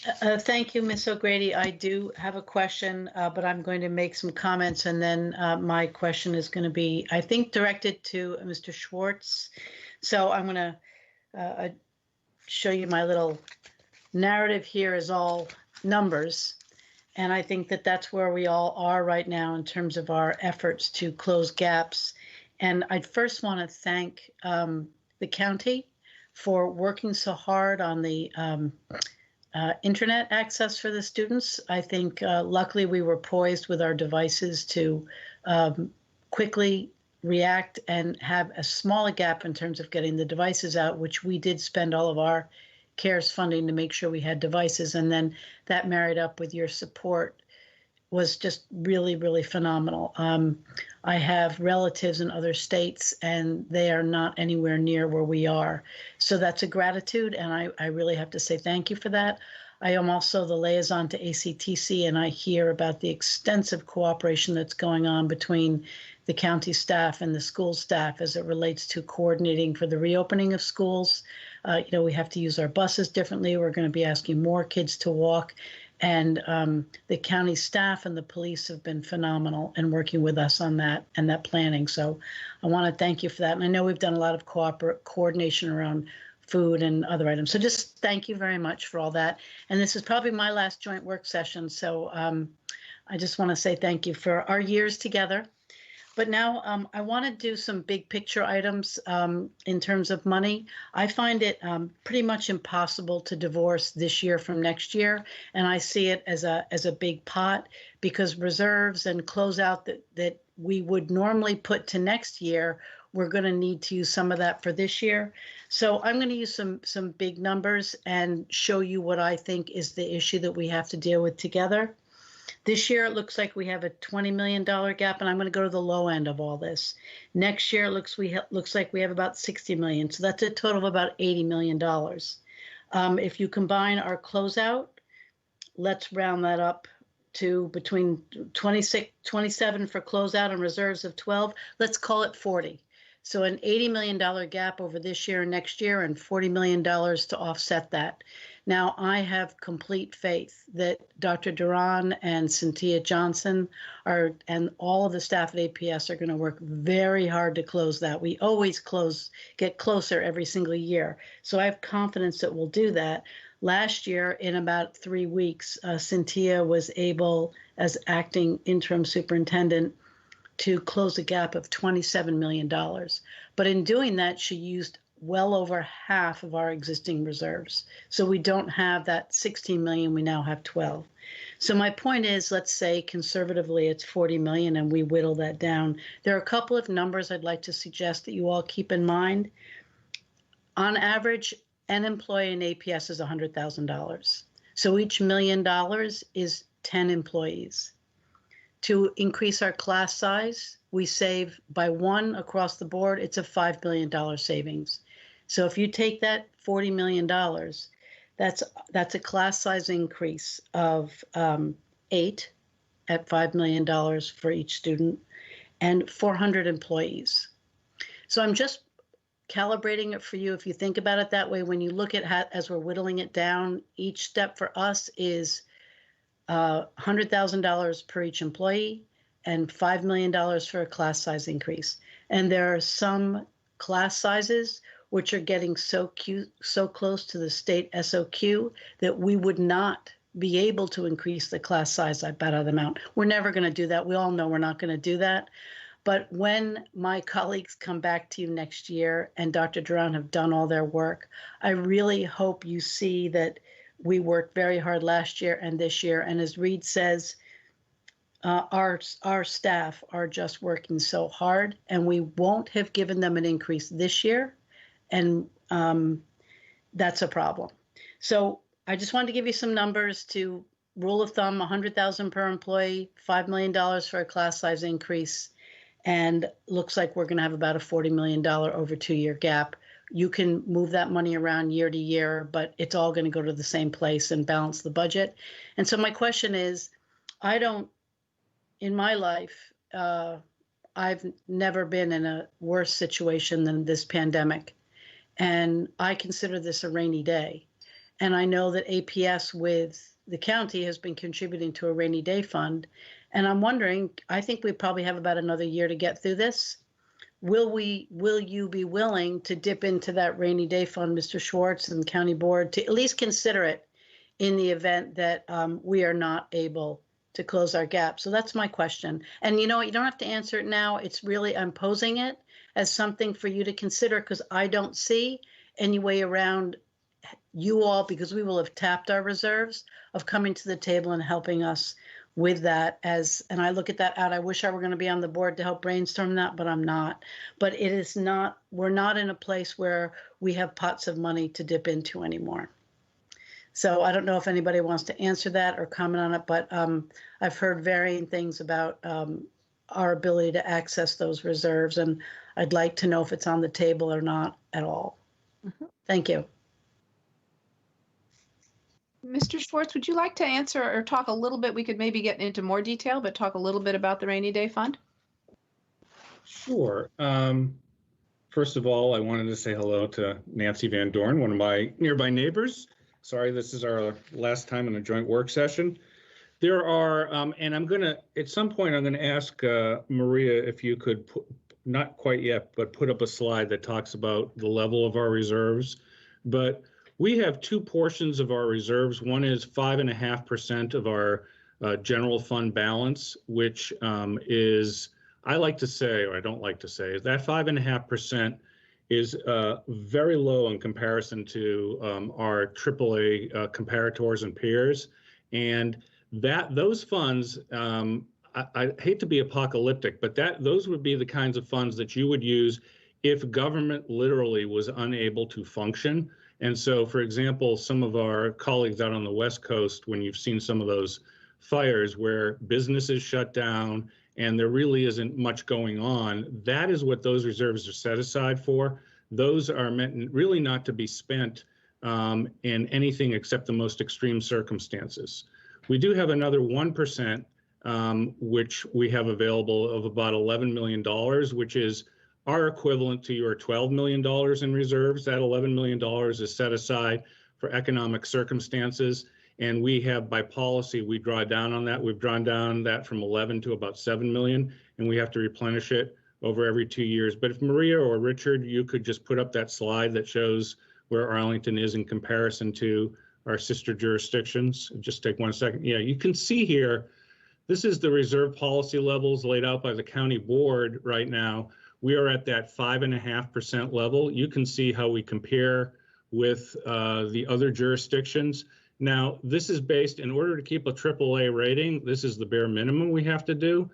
Thank you, Ms. O'Grady. I do have a question, but I'm going to make some comments, and then my question is going to be, I think, directed to Mr. Schwartz. So I'm going to show you my little narrative here is all numbers. And I think that that's where we all are right now in terms of our efforts to close gaps. And I'd first want to thank the county for working so hard on the internet access for the students. I think luckily we were poised with our devices to quickly react and have a smaller gap in terms of getting the devices out, which we did spend all of our CARES funding to make sure we had devices. And then that married up with your support was just really, really phenomenal. I have relatives in other states and they are not anywhere near where we are. So that's a gratitude. And I really have to say thank you for that. I am also the liaison to ACTC, and I hear about the extensive cooperation that's going on between the county staff and the school staff as it relates to coordinating for the reopening of schools. We have to use our buses differently. We're going to be asking more kids to walk. And the county staff and the police have been phenomenal in working with us on that and that planning. So I want to thank you for that. And I know we've done a lot of coordination around food and other items. So just thank you very much for all that. And this is probably my last joint work session. So I just want to say thank you for our years together. But now I want to do some big picture items in terms of money. I find it pretty much impossible to divorce this year from next year. And I see it as a big pot because reserves and closeout that we would normally put to next year, we're going to need to use some of that for this year. So I'm going to use some big numbers and show you what I think is the issue that we have to deal with together. This year, it looks like we have a $20 million gap, and I'm going to go to the low end of all this. Next year, it looks like we have about $60 million. So that's a total of about $80 million. If you combine our closeout, let's round that up to between 27 for closeout and reserves of 12. Let's call it 40. So an $80 million gap over this year and next year, and $40 million to offset that. Now, I have complete faith that Dr. Duran and Cynthia Johnson and all of the staff at APS are going to work very hard to close that. We always get closer every single year. So I have confidence that we'll do that. Last year, in about 3 weeks, Cynthia was able, as acting interim superintendent, to close a gap of $27 million. But in doing that, she used well over half of our existing reserves. So we don't have that 16 million, we now have 12. So my point is, let's say conservatively it's 40 million and we whittle that down. There are a couple of numbers I'd like to suggest that you all keep in mind. On average, an employee in APS is $100,000. So each $1 million is 10 employees. To increase our class size, we save by 1 across the board, it's a $5 million savings. So if you take that $40 million, that's a class size increase of 8 at $5 million for each student and 400 employees. So I'm just calibrating it for you. If you think about it that way, when you look at how, as we're whittling it down, each step for us is $100,000 per each employee and $5 million for a class size increase. And there are some class sizes which are getting so close to the state SOQ that we would not be able to increase the class size by that amount. We're never going to do that. We all know we're not going to do that. But when my colleagues come back to you next year and Dr. Duran have done all their work, I really hope you see that we worked very hard last year and this year. And as Reed says, our staff are just working so hard, and we won't have given them an increase this year. And that's a problem. So I just wanted to give you some numbers to rule of thumb, 100,000 per employee, $5 million for a class size increase. And looks like we're going to have about a $40 million over 2-year gap you can move that money around year to year, but it's all going to go to the same place and balance the budget. And so my question is, in my life, I've never been in a worse situation than this pandemic. And I consider this a rainy day. And I know that APS with the county has been contributing to a rainy day fund. And I'm wondering, I think we probably have about another year to get through this. Will you be willing to dip into that rainy day fund, Mr. Schwartz and the county board, to at least consider it in the event that we are not able to close our gap? So that's my question. And you know what, you don't have to answer it now. It's really, I'm posing it as something for you to consider, because I don't see any way around you all, because we will have tapped our reserves, of coming to the table and helping us with that. And I look at that out. I wish I were going to be on the board to help brainstorm that, but I'm not. But it is not, we're not in a place where we have pots of money to dip into anymore. So I don't know if anybody wants to answer that or comment on it, but I've heard varying things about our ability to access those reserves, and I'd like to know if it's on the table or not at all. Mhm. Thank you. Mr. Schwartz, would you like to answer or talk a little bit? We could maybe get into more detail, but talk a little bit about the rainy day fund. Sure. First of all, I wanted to say hello to Nancy Van Dorn, one of my nearby neighbors. Sorry, this is our last time in a joint work session. There are, and I'm going to, at some point, I'm going to ask Maria if you could, not quite yet, but put up a slide that talks about the level of our reserves. But we have two portions of our reserves. One is 5.5% of our general fund balance, which is, I like to say, or I don't like to say, is that 5.5% is very low in comparison to our AAA comparators and peers. And those funds, I hate to be apocalyptic, but those would be the kinds of funds that you would use if government literally was unable to function. And so, for example, some of our colleagues out on the West Coast, when you've seen some of those fires where businesses shut down and there really isn't much going on, that is what those reserves are set aside for. Those are meant really not to be spent in anything except the most extreme circumstances. We do have another 1%, which we have available, of about $11 million, which is our equivalent to your $12 million in reserves. That $11 million is set aside for economic circumstances. And we have, by policy, we draw down on that. We've drawn down that from 11 to about 7 million, and we have to replenish it over every 2 years. But if Maria or Richard, you could just put up that slide that shows where Arlington is in comparison to our sister jurisdictions. Just take 1 second. Yeah, you can see here, this is the reserve policy levels laid out by the county board right now. We are at that 5.5% level. You can see how we compare with the other jurisdictions. Now, this is based, in order to keep a AAA rating, this is the bare minimum we have to do.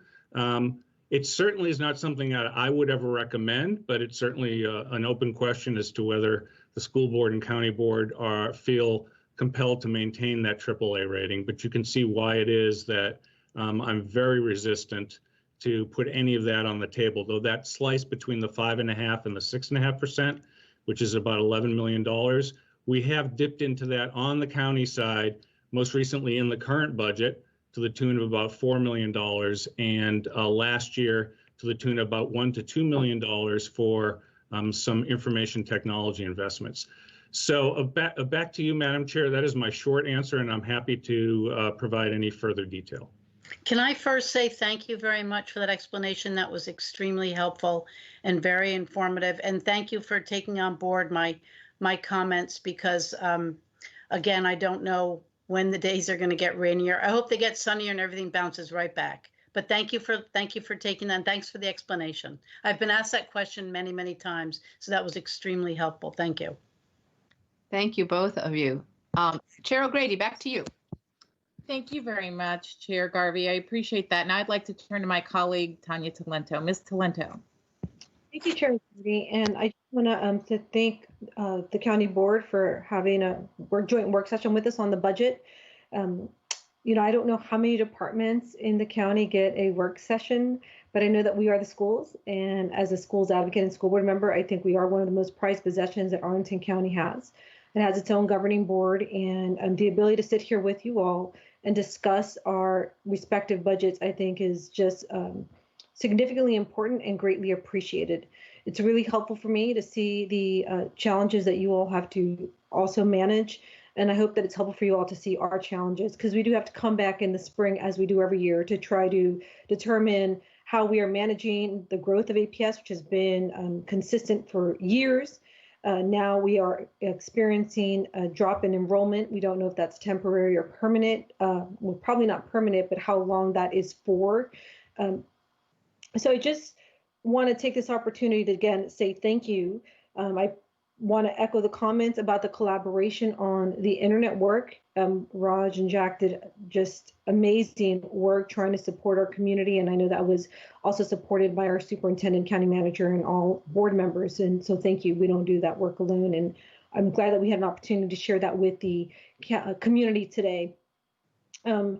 It certainly is not something that I would ever recommend, but it's certainly an open question as to whether the school board and county board feel compelled to maintain that AAA rating. But you can see why it is that I'm very resistant to put any of that on the table, though that slice between the 5.5% and the 6.5%, which is about $11 million, we have dipped into that on the county side, most recently in the current budget, to the tune of about $4 million, and last year to the tune of about $1 to $2 million for some information technology investments. So back to you, Madam Chair. That is my short answer, and I'm happy to provide any further detail. Can I first say thank you very much for that explanation? That was extremely helpful and very informative. And thank you for taking on board my comments, because again, I don't know when the days are going to get rainier. I hope they get sunnier and everything bounces right back. But thank you for taking that. And thanks for the explanation. I've been asked that question many, many times, so that was extremely helpful. Thank you. Thank you, both of you. Chair O'Grady, back to you. Thank you very much, Chair Garvey. I appreciate that. Now I'd like to turn to my colleague, Tanya Talento. Ms. Talento. Thank you, Chair Garvey. And I just want to thank the county board for having a joint work session with us on the budget. I don't know how many departments in the county get a work session, but I know that we are the schools. And as a schools advocate and school board member, I think we are one of the most prized possessions that Arlington County has. It has its own governing board, and the ability to sit here with you all and discuss our respective budgets, I think, is just significantly important and greatly appreciated. It's really helpful for me to see the challenges that you all have to also manage. And I hope that it's helpful for you all to see our challenges, because we do have to come back in the spring, as we do every year, to try to determine how we are managing the growth of APS, which has been consistent for years. Now we are experiencing a drop in enrollment. We don't know if that's temporary or permanent. Well, probably not permanent, but how long that is for. So I just want to take this opportunity to, again, say thank you. I want to echo the comments about the collaboration on the internet work. Raj and Jack did just amazing work trying to support our community. And I know that was also supported by our superintendent, county manager, and all board members. And so thank you. We don't do that work alone. And I'm glad that we had an opportunity to share that with the community today. And,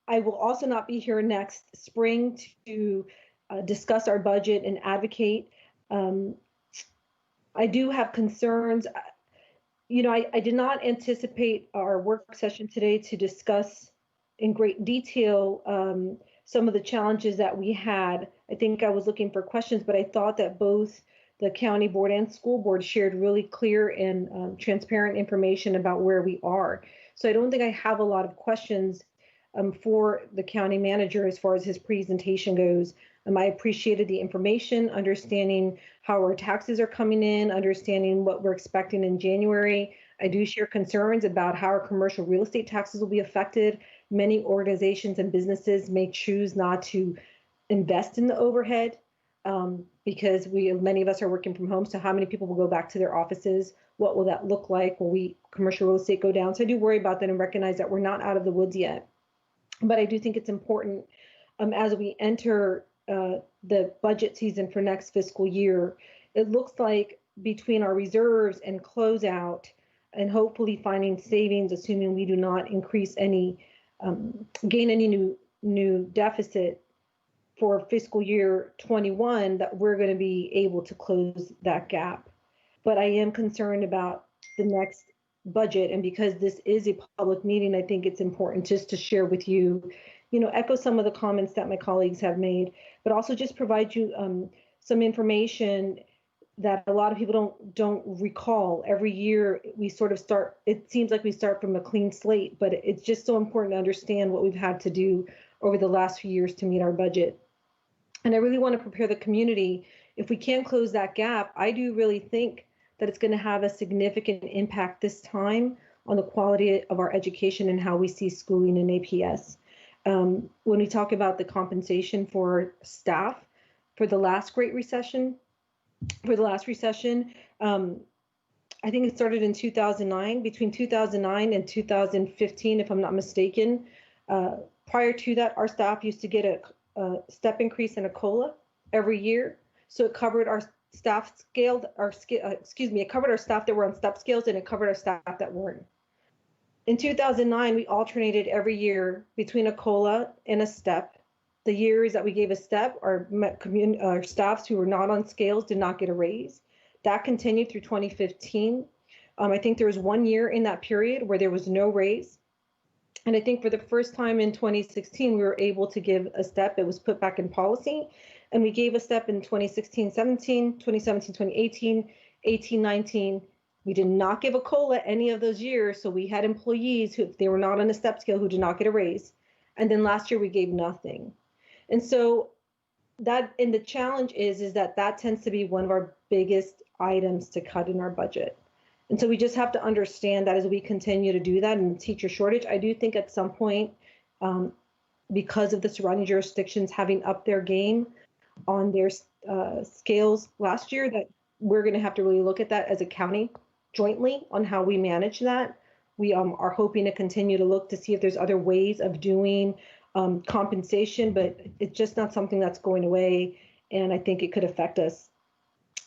I will also not be here next spring to discuss our budget and advocate. I do have concerns. I did not anticipate our work session today to discuss in great detail some of the challenges that we had. I think I was looking for questions, but I thought that both the county board and school board shared really clear and transparent information about where we are. So I don't think I have a lot of questions for the county manager as far as his presentation goes. I appreciated the information, understanding how our taxes are coming in, understanding what we're expecting in January. I do share concerns about how our commercial real estate taxes will be affected. Many organizations and businesses may choose not to invest in the overhead because many of us are working from home. So how many people will go back to their offices? What will that look like? Will commercial real estate go down? So I do worry about that and recognize that we're not out of the woods yet. But I do think it's important as we enter the budget season for next fiscal year. It looks like between our reserves and closeout, and hopefully finding savings, assuming we do not increase any, gain any new deficit for fiscal year 21, that we're going to be able to close that gap. But I am concerned about the next budget, and because this is a public meeting, I think it's important just to share with you, echo some of the comments that my colleagues have made, but also just provide you some information that a lot of people don't recall. Every year we sort of start, it seems like we start from a clean slate, but it's just so important to understand what we've had to do over the last few years to meet our budget. And I really want to prepare the community. If we can close that gap, I do really think that it's going to have a significant impact this time on the quality of our education and how we see schooling in APS. When we talk about the compensation for staff for the last recession, I think it started in 2009, between 2009 and 2015, if I'm not mistaken. Prior to that, our staff used to get a step increase and a COLA every year. So it covered our staff it covered our staff that were on step scales, and it covered our staff that weren't. In 2009, we alternated every year between a COLA and a step. The years that we gave a step, our staffs who were not on scales did not get a raise. That continued through 2015. I think there was 1 year in that period where there was no raise. And I think for the first time in 2016, we were able to give a step. It was put back in policy. And we gave a step in 2016-17, 2017-2018, 18-19. We did not give a COLA any of those years. So we had employees who, if they were not on a step scale, who did not get a raise. And then last year we gave nothing. And so the challenge is that tends to be one of our biggest items to cut in our budget. And so we just have to understand that as we continue to do that, and the teacher shortage, I do think at some point, because of the surrounding jurisdictions having upped their game on their scales last year, that we're going to have to really look at that as a county jointly on how we manage that. We are hoping to continue to look to see if there's other ways of doing compensation, but it's just not something that's going away, and I think it could affect us.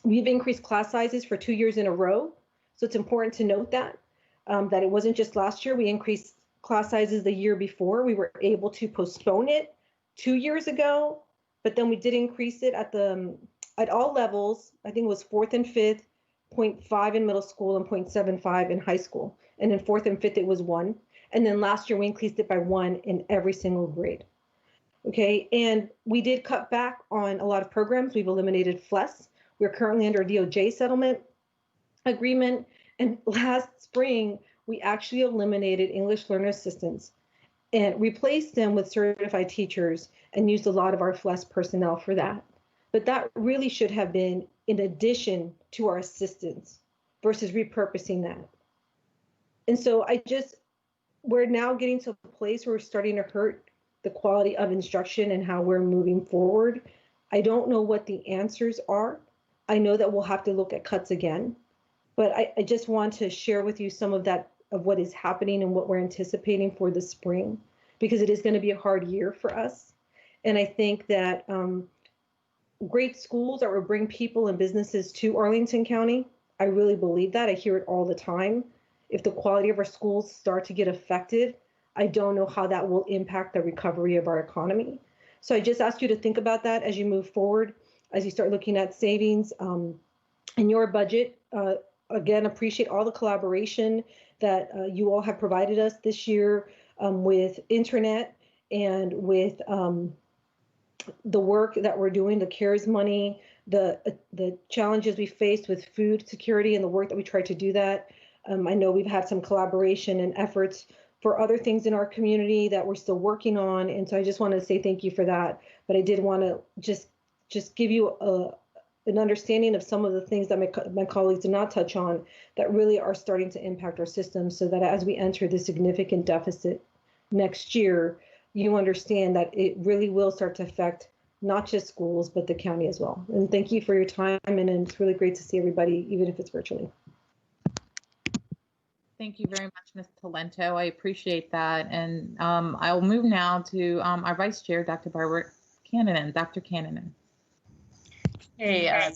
We've increased class sizes for 2 years in a row, so it's important to note that it wasn't just last year. We increased class sizes the year before. We were able to postpone it 2 years ago, but then we did increase it at all levels. I think it was fourth and fifth, 0.5 in middle school and 0.75 in high school. And in fourth and fifth, it was 1. And then last year, we increased it by 1 in every single grade. Okay, and we did cut back on a lot of programs. We've eliminated FLES. We're currently under a DOJ settlement agreement. And last spring, we actually eliminated English learner assistants and replaced them with certified teachers and used a lot of our FLES personnel for that. But that really should have been in addition to our assistants versus repurposing that. And so we're now getting to a place where we're starting to hurt the quality of instruction and how we're moving forward. I don't know what the answers are. I know that we'll have to look at cuts again, but I just want to share with you some of what is happening and what we're anticipating for the spring, because it is going to be a hard year for us. And I think that great schools that will bring people and businesses to Arlington County, I really believe that. I hear it all the time. If the quality of our schools start to get affected, I don't know how that will impact the recovery of our economy. So I just ask you to think about that as you move forward, as you start looking at savings in your budget. Again, appreciate all the collaboration that you all have provided us this year with internet and with the work that we're doing, the CARES money, the challenges we faced with food security and the work that we tried to do that. I know we've had some collaboration and efforts for other things in our community that we're still working on. And so I just want to say thank you for that. But I did want to just give you an understanding of some of the things that my colleagues did not touch on that really are starting to impact our system, so that as we enter the significant deficit next year, you understand that it really will start to affect not just schools, but the county as well. And thank you for your time. And it's really great to see everybody, even if it's virtually. Thank you very much, Ms. Talento. I appreciate that. And I'll move now to our Vice Chair, Dr. Barbara Cannonen. Dr. Cannonen. Hey,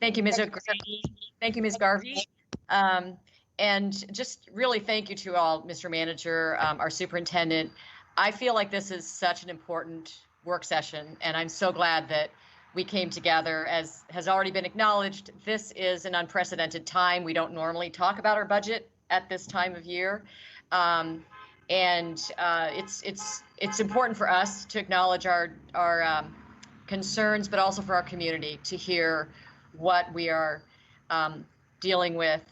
thank you, Ms. O'Grady. Thank you, Ms. Garvey. And just really thank you to all, Mr. Manager, our superintendent. I feel like this is such an important work session, and I'm so glad that we came together. As has already been acknowledged, this is an unprecedented time. We don't normally talk about our budget at this time of year. It's important for us to acknowledge our concerns, but also for our community to hear what we are dealing with,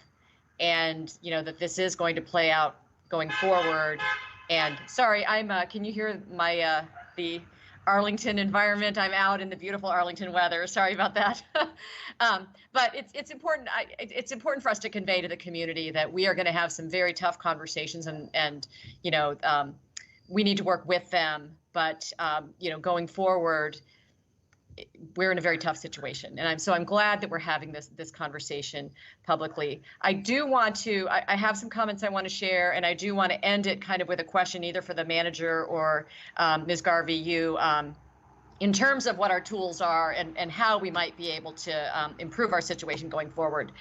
and that this is going to play out going forward. And sorry, can you hear my the Arlington environment? I'm out in the beautiful Arlington weather. Sorry about that. But it's important. It's important for us to convey to the community that we are going to have some very tough conversations, and we need to work with them. But going forward, we're in a very tough situation, and I'm glad that we're having this conversation publicly. I do want to. I have some comments I want to share, and I do want to end it kind of with a question, either for the manager or Ms. Garvey, you, in terms of what our tools are and how we might be able to improve our situation going forward.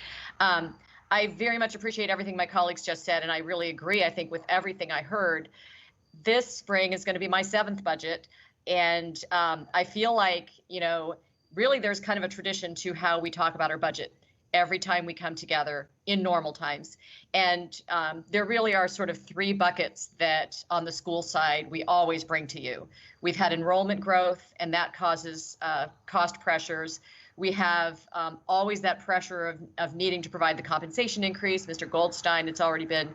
I very much appreciate everything my colleagues just said, and I really agree. I think with everything I heard, this spring is going to be my 7th budget. And I feel like, really there's kind of a tradition to how we talk about our budget every time we come together in normal times. And there really are sort of 3 buckets that on the school side we always bring to you. We've had enrollment growth, and that causes cost pressures. We have always that pressure of needing to provide the compensation increase. Mr. Goldstein, it's already been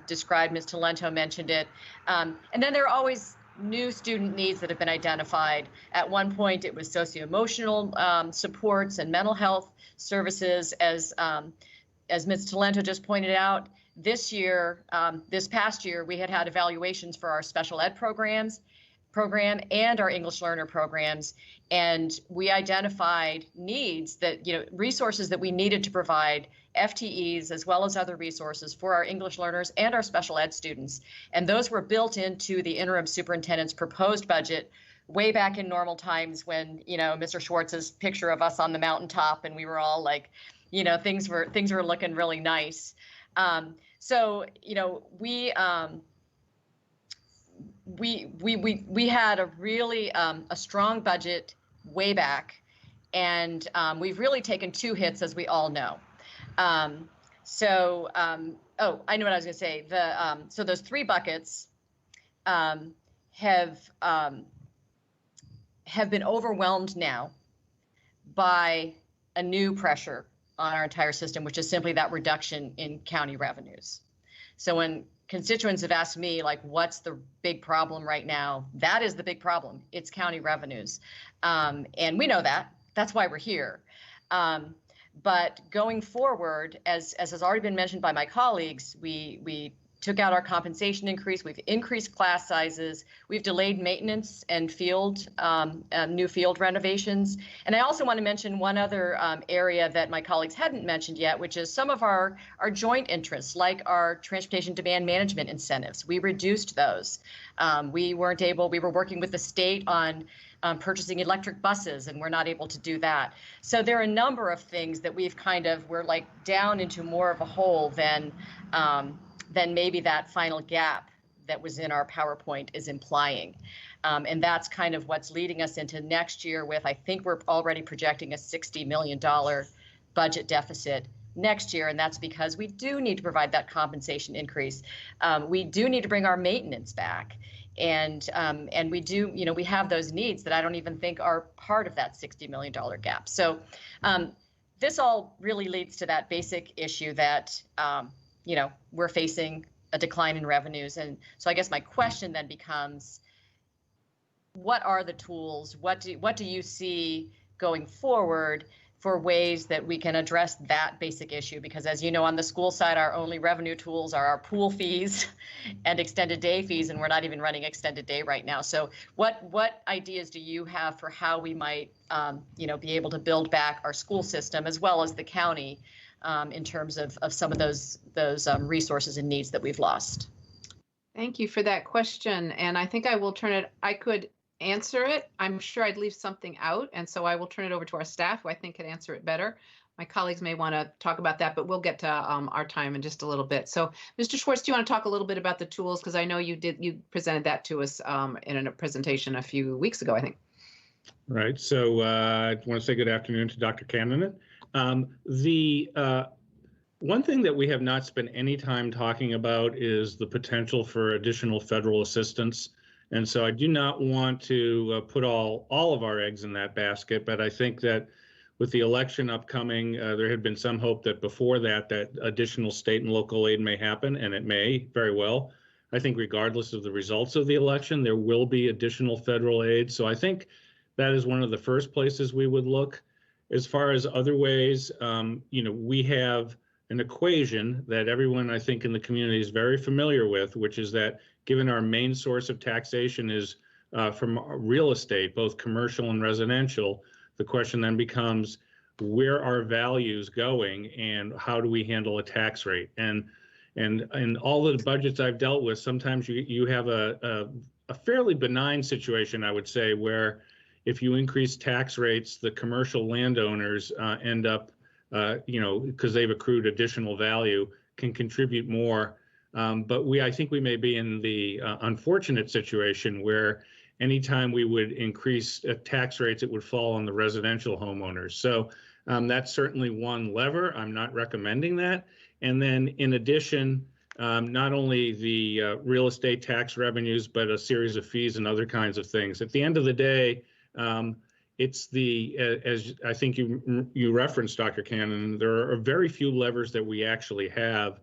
described. Ms. Talento mentioned it. And then there are always new student needs that have been identified. At one point, it was socio-emotional supports and mental health services, as Ms. Talento just pointed out. This past year, we had evaluations for our special ed program and our English learner programs, and we identified needs that, resources that we needed to provide FTEs as well as other resources for our English learners and our special ed students. And those were built into the interim superintendent's proposed budget way back in normal times when, Mr. Schwartz's picture of us on the mountaintop, and we were all like, things were looking really nice. we had a really a strong budget way back, and we've really taken 2 hits, as we all know. Oh, I know what I was going to say. So those 3 buckets have been overwhelmed now by a new pressure on our entire system, which is simply that reduction in county revenues. So when constituents have asked me, like, what's the big problem right now? That is the big problem. It's county revenues. And we know that. That's why we're here. But going forward, as has already been mentioned by my colleagues, we took out our compensation increase. We've increased class sizes. We've delayed maintenance and new field renovations. And I also want to mention one other area that my colleagues hadn't mentioned yet, which is some of our joint interests, like our transportation demand management incentives. We reduced those. We were working with the state on purchasing electric buses, and we're not able to do that. So there are a number of things that we're like down into more of a hole than maybe that final gap that was in our PowerPoint is implying. And that's kind of what's leading us into next year with, I think we're already projecting a $60 million budget deficit next year. And that's because we do need to provide that compensation increase. We do need to bring our maintenance back. And we do, we have those needs that I don't even think are part of that $60 million gap. So this all really leads to that basic issue that, we're facing a decline in revenues. And so I guess my question then becomes, what are the tools? What do you see going forward for ways that we can address that basic issue? Because as you know, on the school side, our only revenue tools are our pool fees and extended day fees, and we're not even running extended day right now. So what ideas do you have for how we might, be able to build back our school system as well as the county in terms of some of those resources and needs that we've lost? Thank you for that question. And I think I could answer it. I'm sure I'd leave something out. And so I will turn it over to our staff, who I think could answer it better. My colleagues may want to talk about that, but we'll get to our time in just a little bit. So Mr. Schwartz, do you want to talk a little bit about the tools? Because I know you presented that to us in a presentation a few weeks ago, I think. Right. So I want to say good afternoon to Dr. Cannon. The one thing that we have not spent any time talking about is the potential for additional federal assistance. And so I do not want to put all of our eggs in that basket, but I think that with the election upcoming, there had been some hope that before that additional state and local aid may happen, and it may very well. I think regardless of the results of the election, there will be additional federal aid. So I think that is one of the first places we would look. As far as other ways, we have an equation that everyone, I think, in the community is very familiar with, which is that given our main source of taxation is from real estate, both commercial and residential, the question then becomes, where are values going and how do we handle a tax rate? And in all the budgets I've dealt with, sometimes you have a fairly benign situation, I would say, where if you increase tax rates, the commercial landowners end up, because they've accrued additional value, can contribute more. But I think we may be in the unfortunate situation where anytime we would increase tax rates, it would fall on the residential homeowners. So that's certainly one lever. I'm not recommending that. And then in addition, not only the real estate tax revenues, but a series of fees and other kinds of things. At the end of the day, it's as I think you referenced, Dr. Cannon, there are very few levers that we actually have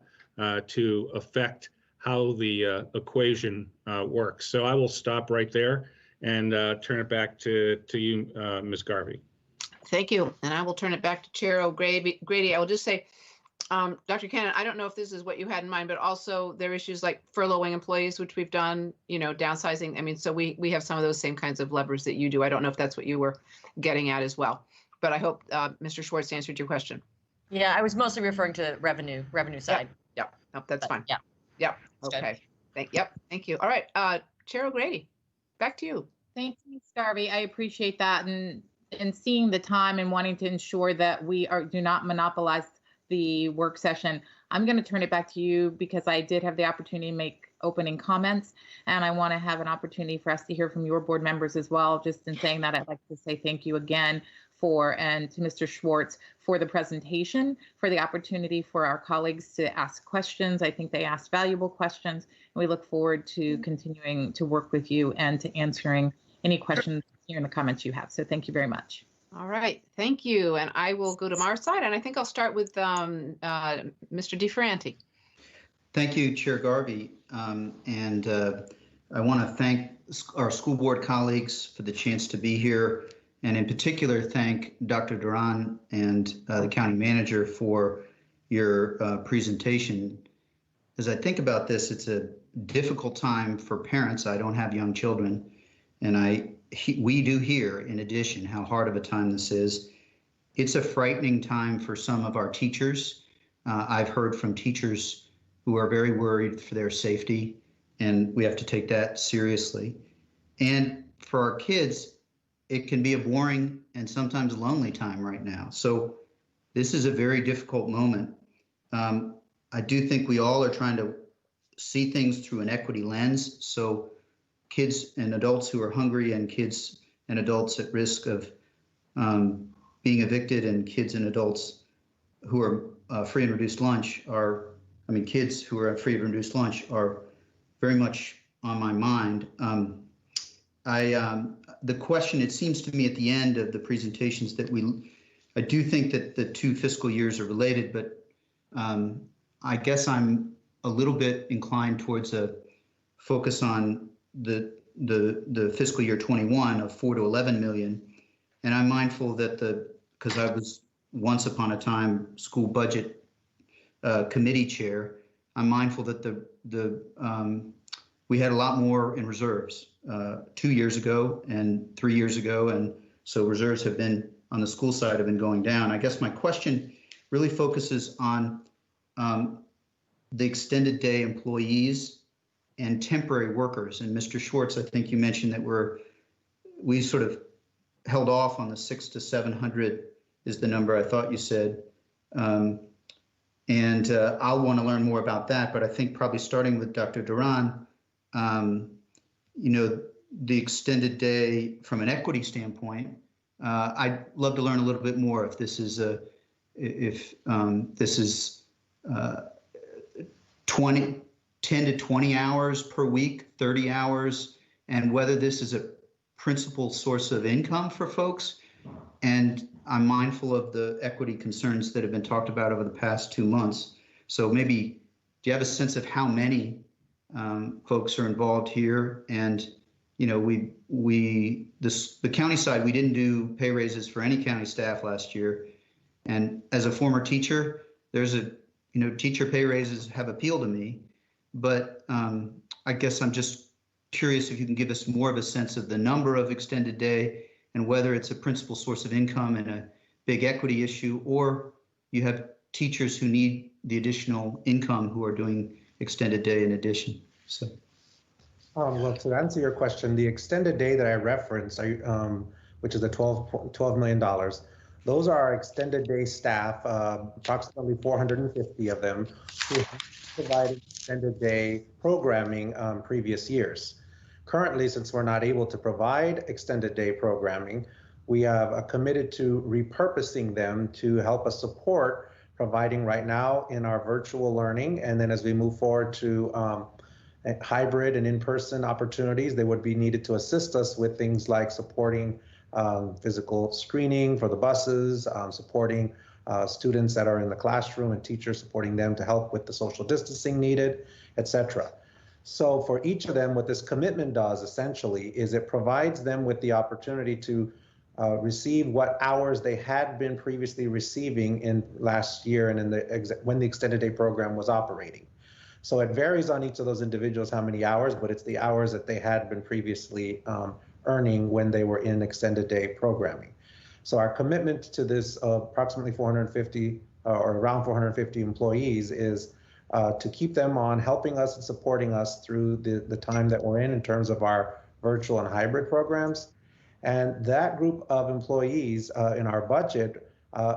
to affect how the equation works. So I will stop right there and turn it back to you, Ms. Garvey. Thank you. And I will turn it back to Chair O'Grady. I will just say, Dr. Cannon, I don't know if this is what you had in mind, but also there are issues like furloughing employees, which we've done, downsizing. I mean, so we have some of those same kinds of levers that you do. I don't know if that's what you were getting at as well, but I hope Mr. Schwartz answered your question. Yeah, I was mostly referring to revenue side. Yep. Nope, that's fine. Yeah. Yep. Okay. Thank you. All right. Chair O'Grady, back to you. Thank you, Ms. Garvey. I appreciate that. And seeing the time and wanting to ensure that we do not monopolize the work session. I'm going to turn it back to you because I did have the opportunity to make opening comments, and I want to have an opportunity for us to hear from your board members as well. Just in saying that, I'd like to say thank you again and to Mr. Schwartz for the presentation, for the opportunity for our colleagues to ask questions. I think they asked valuable questions, and we look forward to continuing to work with you and to answering any questions here in the comments you have. So thank you very much. All right, thank you. And I will go to our side, and I think I'll start with Mr. DeFranti. Thank you, Chair Garvey. I want to thank our school board colleagues for the chance to be here, and in particular, thank Dr. Duran and the county manager for your presentation. As I think about this, it's a difficult time for parents. I don't have young children, and we do hear, in addition, how hard of a time this is. It's a frightening time for some of our teachers. I've heard from teachers who are very worried for their safety, and we have to take that seriously. And for our kids, it can be a boring and sometimes lonely time right now. So this is a very difficult moment. I do think we all are trying to see things through an equity lens. So kids and adults who are hungry, and kids and adults at risk of being evicted, and kids and adults who are free and reduced lunch kids who are free and reduced lunch are very much on my mind. The question, it seems to me at the end of the presentations that I do think that the two fiscal years are related, but I guess I'm a little bit inclined towards a focus on the fiscal year 21 of 4 to 11 million. And I'm mindful that because I was once upon a time school budget committee chair, I'm mindful that we had a lot more in reserves 2 years ago and 3 years ago, and so reserves have been on the school side have been going down. I guess my question really focuses on the extended day employees and temporary workers. And Mr. Schwartz, I think you mentioned that we sort of held off on the 600 to 700 is the number I thought you said. I'll want to learn more about that, but I think probably starting with Dr. Duran, the extended day from an equity standpoint, I'd love to learn a little bit more if this is 10 to 20 hours per week, 30 hours, and whether this is a principal source of income for folks. And I'm mindful of the equity concerns that have been talked about over the past 2 months. So maybe, do you have a sense of how many folks are involved here? And, the county side, we didn't do pay raises for any county staff last year. And as a former teacher, teacher pay raises have appealed to me. But I guess I'm just curious if you can give us more of a sense of the number of extended day and whether it's a principal source of income and a big equity issue, or you have teachers who need the additional income who are doing extended day in addition. So, well, to answer your question, the extended day that I referenced, which is the $12 million, those are our extended day staff, approximately 450 of them, who have provided extended day programming previous years. Currently, since we're not able to provide extended day programming, we have committed to repurposing them to help us support providing right now in our virtual learning. And then as we move forward to hybrid and in-person opportunities, they would be needed to assist us with things like supporting physical screening for the buses, supporting students that are in the classroom and teachers supporting them to help with the social distancing needed, etc. So for each of them, what this commitment does essentially is it provides them with the opportunity to receive what hours they had been previously receiving in last year and when the extended day program was operating. So it varies on each of those individuals how many hours, but it's the hours that they had been previously earning when they were in extended day programming. So our commitment to this approximately 450 or around 450 employees is to keep them on helping us and supporting us through the time that we're in terms of our virtual and hybrid programs. And that group of employees in our budget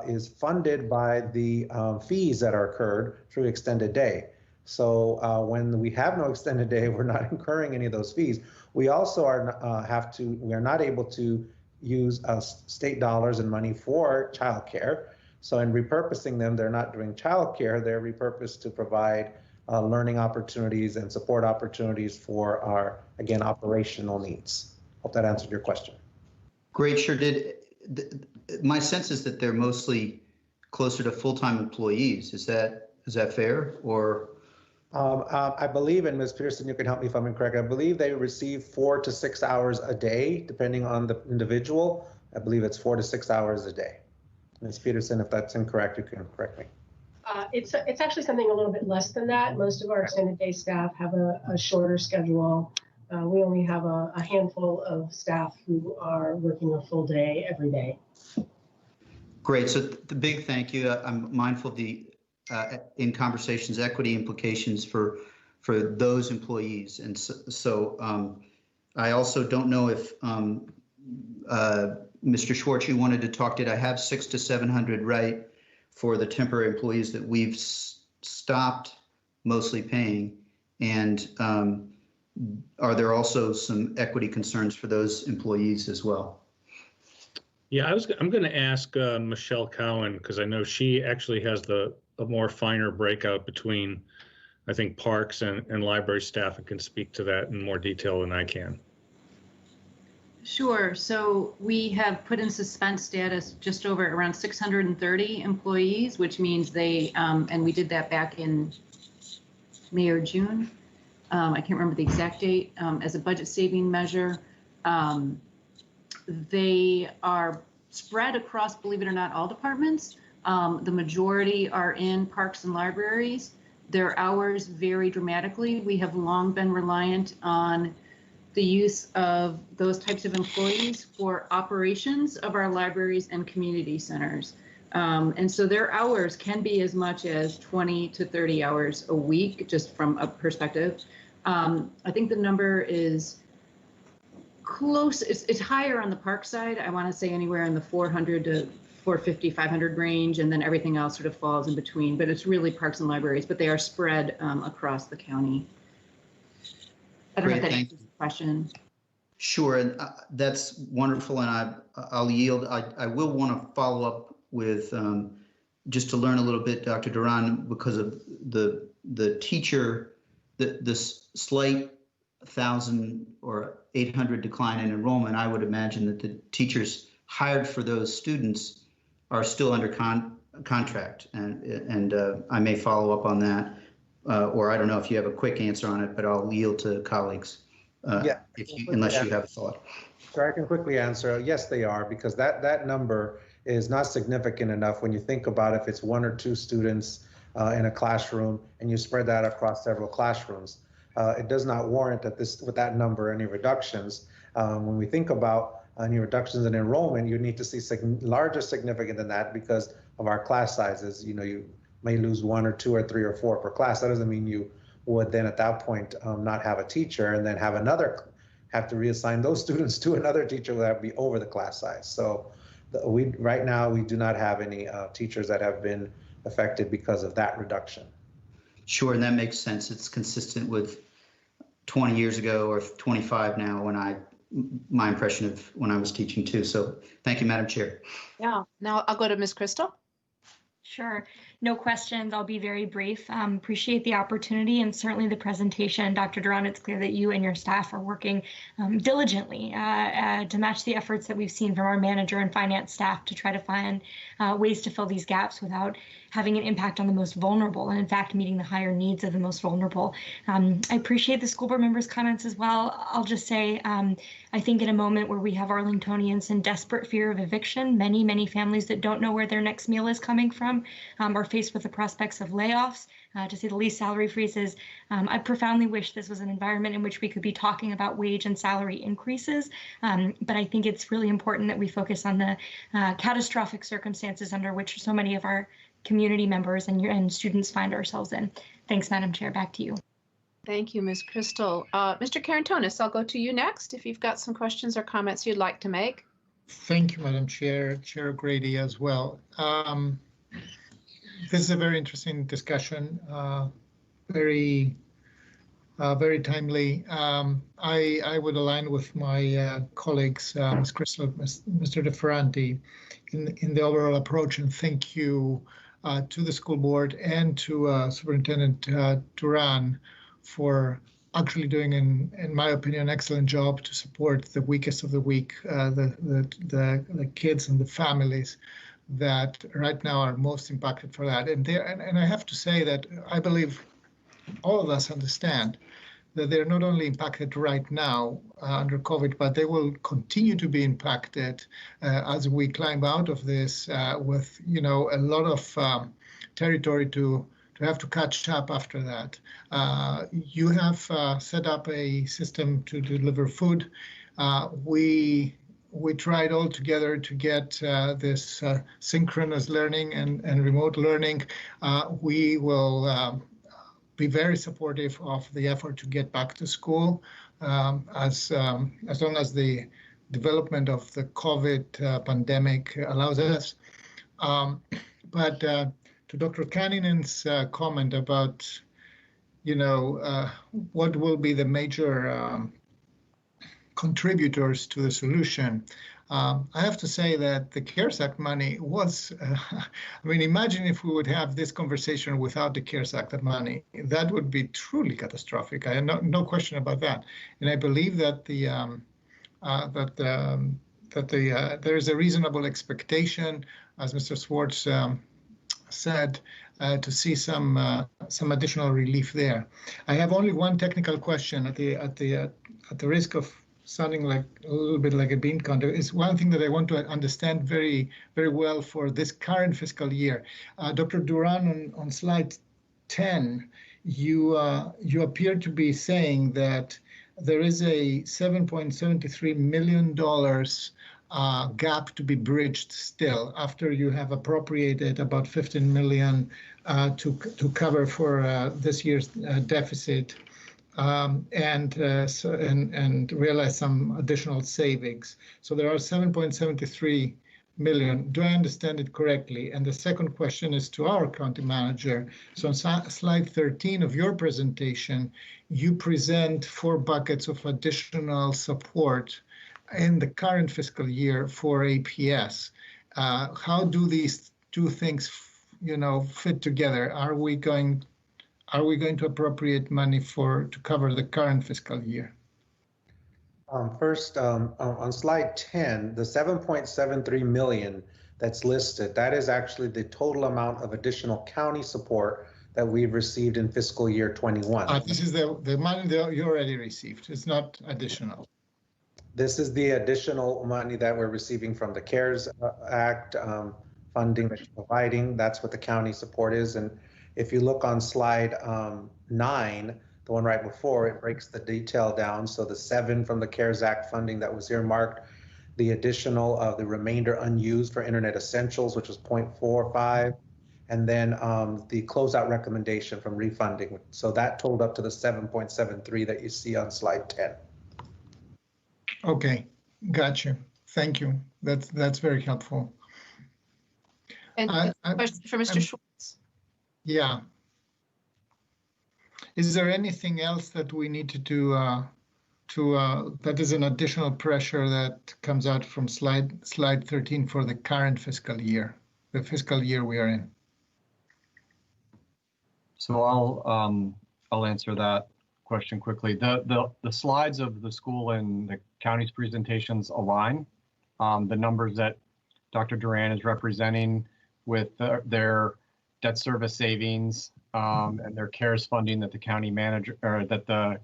is funded by the fees that are incurred through extended day. So when we have no extended day, we're not incurring any of those fees. We also we are not able to use state dollars and money for childcare. So in repurposing them, they're not doing childcare, they're repurposed to provide learning opportunities and support opportunities for our, again, operational needs. Hope that answered your question. Great, sure did. My sense is that they're mostly closer to full-time employees. Is that fair, or? I believe, and Ms. Pearson, you can help me if I'm incorrect, I believe they receive 4 to 6 hours a day, depending on the individual. I believe it's 4 to 6 hours a day. Ms. Peterson, if that's incorrect, you can correct me. It's actually something a little bit less than that. Most of our extended day staff have a shorter schedule. We only have a handful of staff who are working a full day every day. Great, so the big thank you. I'm mindful of the in conversations equity implications for those employees, and so I also don't know if Mr. Schwartz, you wanted to talk. Did I have 600 to 700 right for the temporary employees that we've stopped mostly paying, and are there also some equity concerns for those employees as well? Yeah, I'm going to ask Michelle Cowan, because I know she actually has a more finer breakout between, I think, parks and library staff, and can speak to that in more detail than I can. Sure. So we have put in suspense status just over around 630 employees, which means they, and we did that back in May or June. I can't remember the exact date, as a budget saving measure. They are spread across, believe it or not, all departments. The majority are in parks and libraries. Their hours vary dramatically. We have long been reliant on the use of those types of employees for operations of our libraries and community centers. And so their hours can be as much as 20 to 30 hours a week, just from a perspective. I think the number is close, it's higher on the park side. I want to say anywhere in the 400 to 450, 500 range, and then everything else sort of falls in between. But it's really parks and libraries, but they are spread across the county. I don't know if that answers the question. Sure, and that's wonderful, and I'll yield. I will want to follow up with just to learn a little bit, Dr. Duran, because of the teacher, the slight 1,000 or 800 decline in enrollment. I would imagine that the teachers hired for those students are still under contract, and I may follow up on that, or I don't know if you have a quick answer on it, but I'll yield to colleagues. Unless you have a thought. Sure, I can quickly answer. Yes, they are, because that number is not significant enough when you think about if it's 1 or 2 students in a classroom and you spread that across several classrooms. It does not warrant with that number any reductions. When we think about any reductions in enrollment, you need to see larger significant than that because of our class sizes. You know, you may lose 1 or 2 or 3 or 4 per class. That doesn't mean you would then at that point not have a teacher and then have to reassign those students to another teacher that would be over the class size. So right now we do not have any teachers that have been affected because of that reduction. Sure, and that makes sense. It's consistent with 20 years ago or 25 now when my impression of when I was teaching too. So thank you, Madam Chair. Yeah, now I'll go to Ms. Crystal. Sure. No questions. I'll be very brief. Appreciate the opportunity and certainly the presentation. Dr. Duran, it's clear that you and your staff are working diligently to match the efforts that we've seen from our manager and finance staff to try to find ways to fill these gaps without having an impact on the most vulnerable and in fact meeting the higher needs of the most vulnerable. I appreciate the school board members' comments as well. I'll just say I think in a moment where we have Arlingtonians in desperate fear of eviction, many families that don't know where their next meal is coming from are faced with the prospects of layoffs, to say the least, salary freezes. I profoundly wish this was an environment in which we could be talking about wage and salary increases, but I think it's really important that we focus on the catastrophic circumstances under which so many of our community members and students find ourselves in. Thanks, Madam Chair. Back to you. Thank you, Ms. Crystal. Mr. Karantonis, I'll go to you next if you've got some questions or comments you'd like to make. Thank you, Madam Chair, Chair Grady as well. This is a very interesting discussion, very timely. I would align with my colleagues, Ms. Crystal, Mr. DeFerranti, in the overall approach, and thank you to the school board and to Superintendent Duran for actually doing, in my opinion, an excellent job to support the weakest of the weak, the kids and the families that right now are most impacted for that. And I have to say that I believe all of us understand that they're not only impacted right now under COVID, but they will continue to be impacted as we climb out of this with, a lot of territory to have to catch up after that. You have set up a system to deliver food. We tried all together to get this synchronous learning and remote learning. We will be very supportive of the effort to get back to school as long as the development of the COVID pandemic allows us. But to Dr. Kanninen's comment about, what will be the major contributors to the solution, I have to say that the CARES Act money was, imagine if we would have this conversation without the CARES Act money. That would be truly catastrophic. I have no question about that. And I believe that there is a reasonable expectation, as Mr. Schwartz said, to see some additional relief there. I have only one technical question at the risk of sounding like a little bit like a bean counter. Is one thing that I want to understand very, very well for this current fiscal year. Dr. Duran, on slide 10, you appear to be saying that there is a $7.73 million gap to be bridged still after you have appropriated about $15 million to cover for this year's deficit. And realize some additional savings. So there are 7.73 million. Do I understand it correctly? And the second question is to our county manager. So on slide 13 of your presentation, you present 4 buckets of additional support in the current fiscal year for APS. How do these two things, fit together? Are we going to appropriate money to cover the current fiscal year? First, on slide 10, the 7.73 million that's listed, that is actually the total amount of additional county support that we've received in fiscal year 21. This is the money that you already received. It's not additional. This is the additional money that we're receiving from the CARES Act funding that you're providing. That's what the county support is. And if you look on slide 9, the one right before, it breaks the detail down. So the 7 from the CARES Act funding that was earmarked, the additional of the remainder unused for Internet Essentials, which was 0.45, and then the closeout recommendation from refunding. So that totaled up to the 7.73 that you see on slide 10. Okay, gotcha. Thank you. That's very helpful. And question for Mr. Schwartz. Yeah. Is there anything else that we need to do that is an additional pressure that comes out from slide 13 for the current fiscal year, the fiscal year we are in? So I'll answer that question quickly. The slides of the school and the county's presentations align. The numbers that Dr. Duran is representing with their debt service savings and their CARES funding that the county manager or that the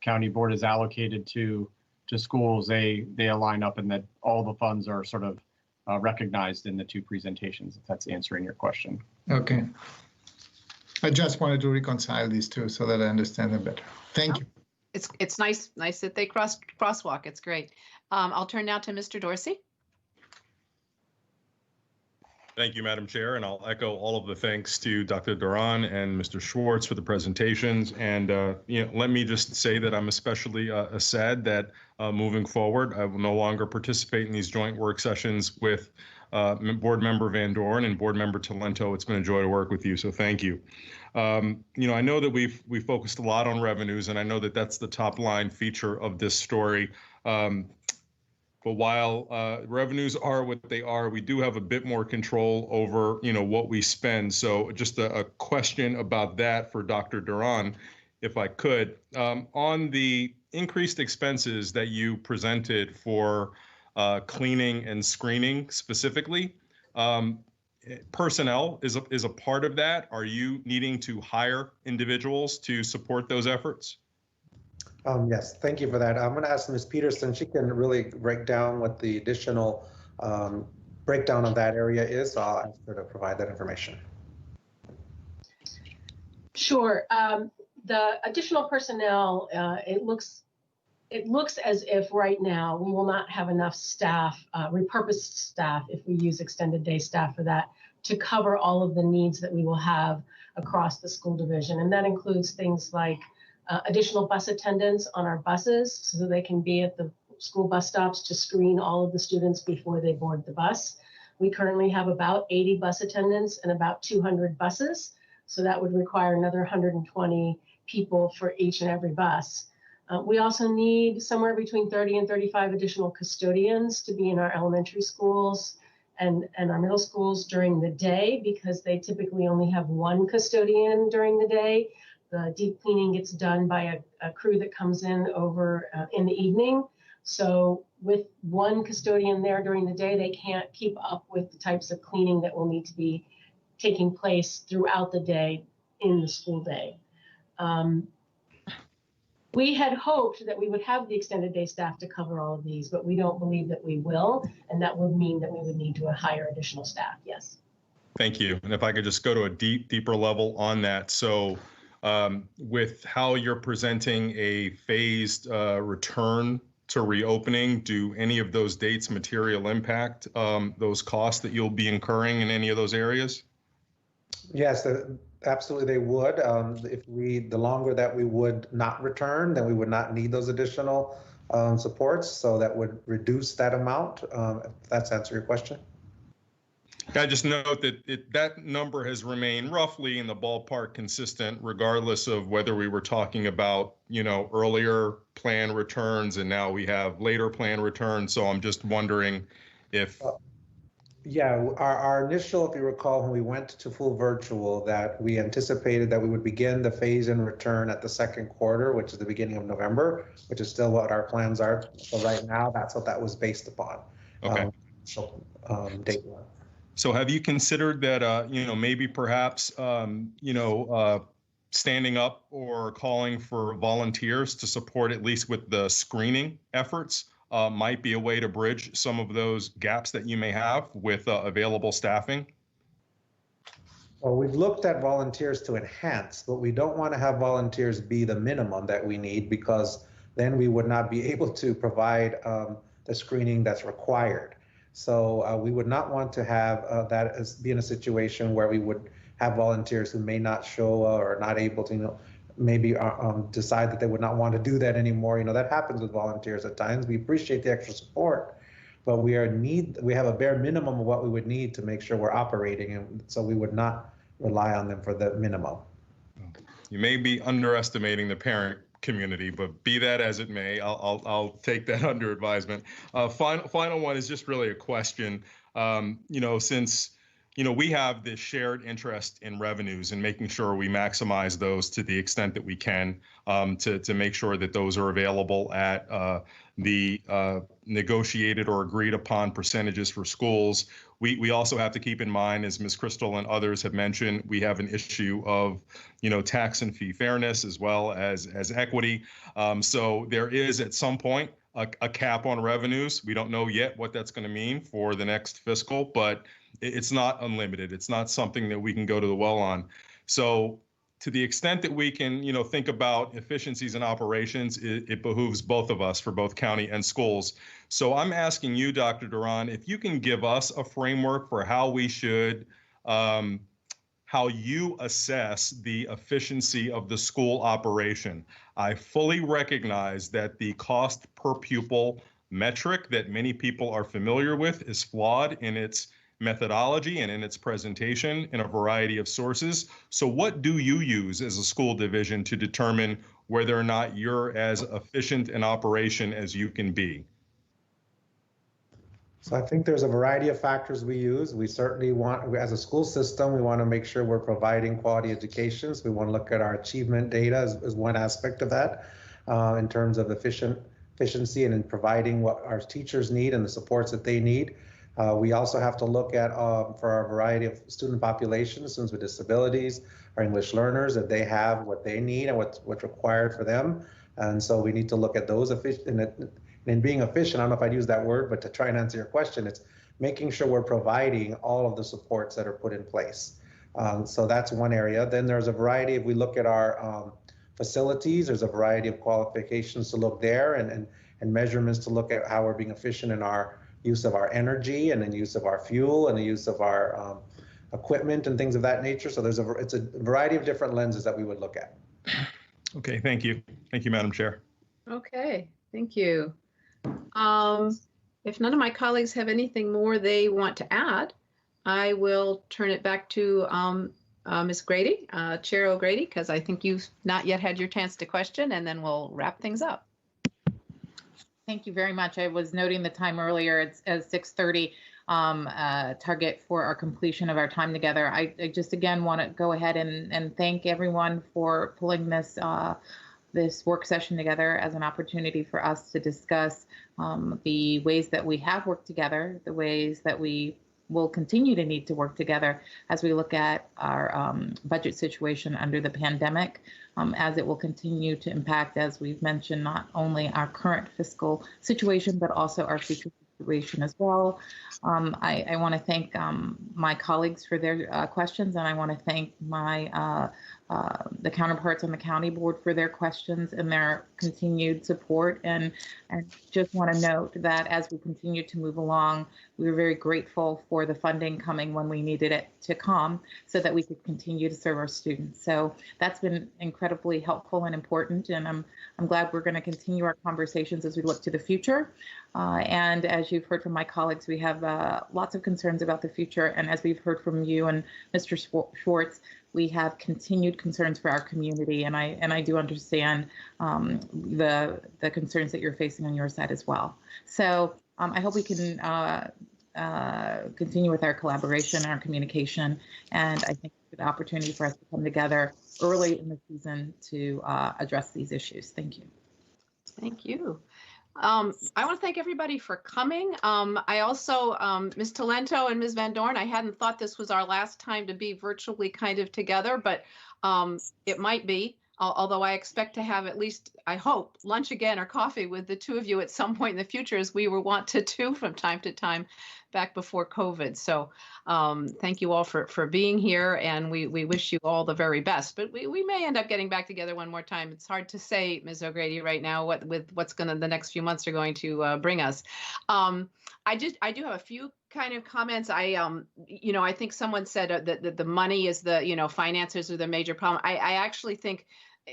county board is allocated to schools, they align up, and that all the funds are sort of recognized in the 2 presentations, if that's answering your question. Okay. I just wanted to reconcile these two so that I understand them better. Thank you. It's nice that they crosswalk. It's great. I'll turn now to Mr. Dorsey. Thank you, Madam Chair, and I'll echo all of the thanks to Dr. Duran and Mr. Schwartz for the presentations. And let me just say that I'm especially sad that moving forward, I will no longer participate in these joint work sessions with Board Member Van Doren and Board Member Talento. It's been a joy to work with you, so thank you. I know that we've focused a lot on revenues, and I know that that's the top line feature of this story. But while revenues are what they are, we do have a bit more control over, what we spend. So just a question about that for Dr. Duran, if I could. On the increased expenses that you presented for cleaning and screening specifically, personnel is a part of that. Are you needing to hire individuals to support those efforts? Yes, thank you for that. I'm going to ask Ms. Peterson. She can really break down what the additional breakdown of that area is. So I'll ask her to provide that information. Sure. The additional personnel, it looks as if right now we will not have enough staff, repurposed staff, if we use extended day staff for that, to cover all of the needs that we will have across the school division. And that includes things like additional bus attendants on our buses so they can be at the school bus stops to screen all of the students before they board the bus. We currently have about 80 bus attendants and about 200 buses. So that would require another 120 people for each and every bus. We also need somewhere between 30 and 35 additional custodians to be in our elementary schools and our middle schools during the day, because they typically only have one custodian during the day. The deep cleaning gets done by a crew that comes in over in the evening. So with one custodian there during the day, they can't keep up with the types of cleaning that will need to be taking place throughout the day in the school day. We had hoped that we would have the extended day staff to cover all of these, but we don't believe that we will. And that would mean that we would need to hire additional staff. Yes. Thank you. And if I could just go to a deeper level on that. So with how you're presenting a phased return to reopening, do any of those dates material impact those costs that you'll be incurring in any of those areas? Yes, absolutely they would. The longer that we would not return, then we would not need those additional supports. So that would reduce that amount, if that's answer your question. I just note that that number has remained roughly in the ballpark consistent, regardless of whether we were talking about, earlier plan returns and now we have later plan returns. So I'm just wondering if. Yeah, our initial, if you recall, when we went to full virtual, that we anticipated that we would begin the phase in return at the second quarter, which is the beginning of November, which is still what our plans are. So right now, that's what that was based upon. Okay. Date. So have you considered that, maybe perhaps, standing up or calling for volunteers to support at least with the screening efforts might be a way to bridge some of those gaps that you may have with available staffing? Well, we've looked at volunteers to enhance, but we don't want to have volunteers be the minimum that we need, because then we would not be able to provide the screening that's required. So we would not want to have that as be in a situation where we would have volunteers who may not show or are not able to, maybe decide that they would not want to do that anymore. That happens with volunteers at times. We appreciate the extra support, but we have a bare minimum of what we would need to make sure we're operating, and so we would not rely on them for the minimum. You may be underestimating the parent community, but be that as it may, I'll take that under advisement. Final one is just really a question. Since we have this shared interest in revenues and making sure we maximize those to the extent that we can, to make sure that those are available at the negotiated or agreed upon percentages for schools. We also have to keep in mind, as Ms. Crystal and others have mentioned, we have an issue of, tax and fee fairness as well as equity. So there is at some point a cap on revenues. We don't know yet what that's going to mean for the next fiscal, but it's not unlimited. It's not something that we can go to the well on. So to the extent that we can, think about efficiencies in operations, it behooves both of us for both county and schools. So I'm asking you, Dr. Duran, if you can give us a framework for how we should, how you assess the efficiency of the school operation. I fully recognize that the cost per pupil metric that many people are familiar with is flawed in its methodology and in its presentation in a variety of sources. So what do you use as a school division to determine whether or not you're as efficient in operation as you can be? So I think there's a variety of factors we use. We certainly want, as a school system, we want to make sure we're providing quality education. So we want to look at our achievement data as one aspect of that in terms of efficiency and in providing what our teachers need and the supports that they need. We also have to look at, for our variety of student populations, students with disabilities, our English learners, that they have what they need and what's required for them. And so we need to look at those and being efficient, I don't know if I'd use that word, but to try and answer your question, it's making sure we're providing all of the supports that are put in place. So that's one area. Then there's a variety, if we look at our facilities, there's a variety of qualifications to look there and measurements to look at how we're being efficient in our use of our energy and in use of our fuel and the use of our equipment and things of that nature. So it's a variety of different lenses that we would look at. Okay, thank you. Thank you, Madam Chair. Okay, thank you. If none of my colleagues have anything more they want to add, I will turn it back to Ms. Grady, Chair O'Grady, because I think you've not yet had your chance to question, and then we'll wrap things up. Thank you very much. I was noting the time earlier. It's 6:30 target for our completion of our time together. I just again want to go ahead and thank everyone for pulling this work session together as an opportunity for us to discuss the ways that we have worked together, the ways that we will continue to need to work together as we look at our budget situation under the pandemic, as it will continue to impact, as we've mentioned, not only our current fiscal situation, but also our future situation as well. I want to thank my colleagues for their questions, and I want to thank my the counterparts on the county board for their questions and their continued support. And just want to note that as we continue to move along, we were very grateful for the funding coming when we needed it to come so that we could continue to serve our students. So that's been incredibly helpful and important. And I'm glad we're going to continue our conversations as we look to the future. And as you've heard from my colleagues, we have lots of concerns about the future. And as we've heard from you and Mr. Schwartz, we have continued concerns for our community, and I do understand the concerns that you're facing on your side as well. So I hope we can continue with our collaboration and our communication, and I think it's an opportunity for us to come together early in the season to address these issues. Thank you. Thank you. I want to thank everybody for coming. I also, Ms. Talento and Ms. Van Dorn, I hadn't thought this was our last time to be virtually kind of together, but it might be, although I expect to have at least, I hope, lunch again or coffee with the two of you at some point in the future, as we were wont to do from time to time back before COVID. So thank you all for being here, and we wish you all the very best. But we may end up getting back together one more time. It's hard to say, Ms. O'Grady, right now what's the next few months are going to bring us. I do have a few kind of comments. I think someone said that the money is the, finances are the major problem. I actually think,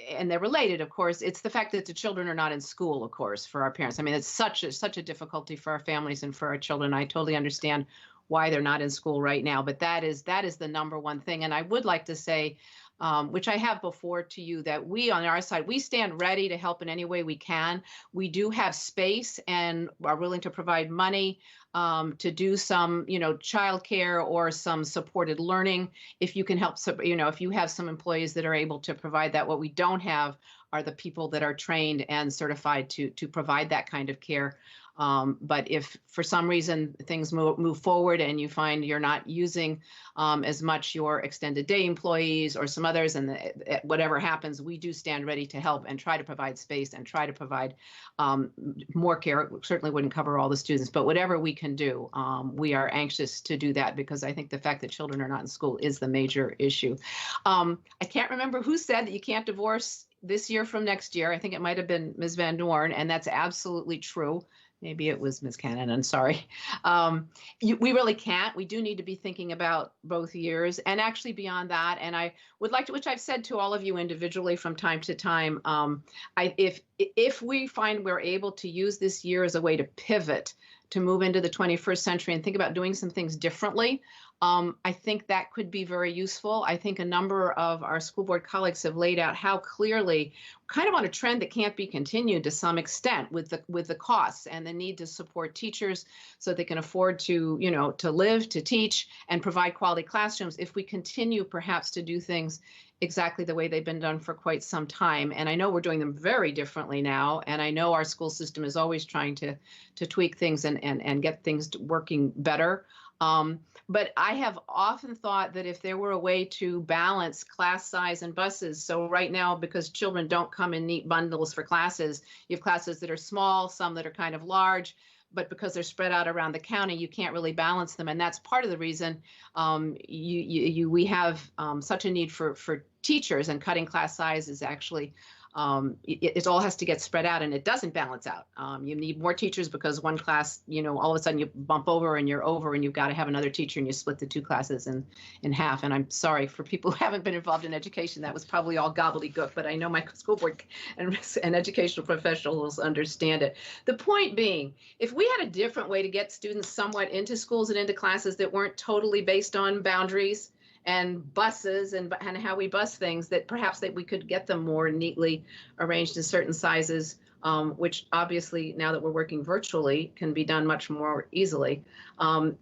and they're related, of course, it's the fact that the children are not in school, of course, for our parents. I mean, it's such a difficulty for our families and for our children. I totally understand why they're not in school right now, but that is the number one thing. And I would like to say, which I have before to you, that we on our side, we stand ready to help in any way we can. We do have space and are willing to provide money to do some, childcare or some supported learning. If you can help, if you have some employees that are able to provide that. What we don't have are the people that are trained and certified to provide that kind of care. But if for some reason things move forward and you find you're not using as much your extended day employees or some others, and whatever happens, we do stand ready to help and try to provide space and try to provide more care. It certainly wouldn't cover all the students, but whatever we can do. We are anxious to do that because I think the fact that children are not in school is the major issue. I can't remember who said that you can't divorce this year from next year. I think it might have been Ms. Van Dorn, and that's absolutely true. Maybe it was Ms. Cannon, I'm sorry. We really can't. We do need to be thinking about both years and actually beyond that. And I would like to, which I've said to all of you individually from time to time, if we find we're able to use this year as a way to pivot, to move into the 21st century and think about doing some things differently, I think that could be very useful. I think a number of our school board colleagues have laid out how clearly, kind of on a trend that can't be continued to some extent with the costs and the need to support teachers so they can afford to, to live, to teach, and provide quality classrooms. If we continue perhaps to do things exactly the way they've been done for quite some time. And I know we're doing them very differently now. And I know our school system is always trying to tweak things and get things working better. But I have often thought that if there were a way to balance class size and buses, so right now, because children don't come in neat bundles for classes, you have classes that are small, some that are kind of large, but because they're spread out around the county, you can't really balance them. And that's part of the reason we have such a need for teachers, and cutting class size is actually it all has to get spread out, and it doesn't balance out. You need more teachers because one class, all of a sudden you bump over and you're over, and you've got to have another teacher, and you split the two classes in half. And I'm sorry for people who haven't been involved in education, that was probably all gobbledygook, but I know my school board and educational professionals understand it. The point being, if we had a different way to get students somewhat into schools and into classes that weren't totally based on boundaries and buses and how we bus things, that perhaps that we could get them more neatly arranged in certain sizes, which obviously now that we're working virtually can be done much more easily.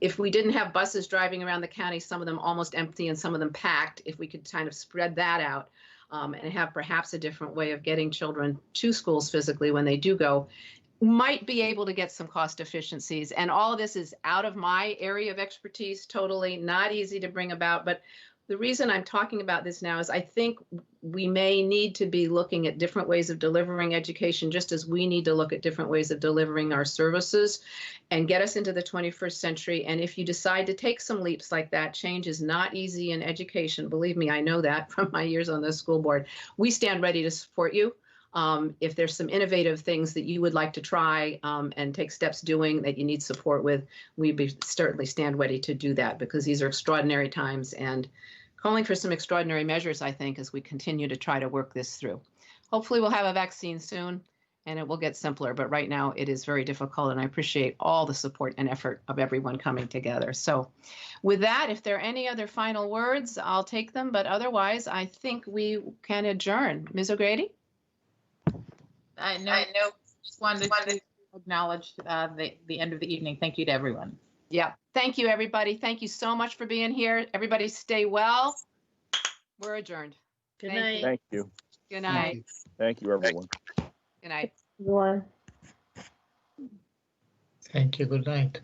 If we didn't have buses driving around the county, some of them almost empty and some of them packed, if we could kind of spread that out and have perhaps a different way of getting children to schools physically when they do go, might be able to get some cost efficiencies. And all of this is out of my area of expertise, totally not easy to bring about. But the reason I'm talking about this now is I think we may need to be looking at different ways of delivering education, just as we need to look at different ways of delivering our services and get us into the 21st century. And if you decide to take some leaps like that, change is not easy in education. Believe me, I know that from my years on the school board. We stand ready to support you. If there's some innovative things that you would like to try and take steps doing that you need support with, we'd certainly stand ready to do that, because these are extraordinary times and calling for some extraordinary measures, I think, as we continue to try to work this through. Hopefully we'll have a vaccine soon and it will get simpler, but right now it is very difficult, and I appreciate all the support and effort of everyone coming together. So with that, if there are any other final words, I'll take them, but otherwise I think we can adjourn. Ms. O'Grady? I know. Just wanted to acknowledge the end of the evening. Thank you to everyone. Yeah. Thank you, everybody. Thank you so much for being here. Everybody stay well. We're adjourned. Good night. Thank you. Good night. Thank you, everyone. Good night. Everyone. Thank you. Good night.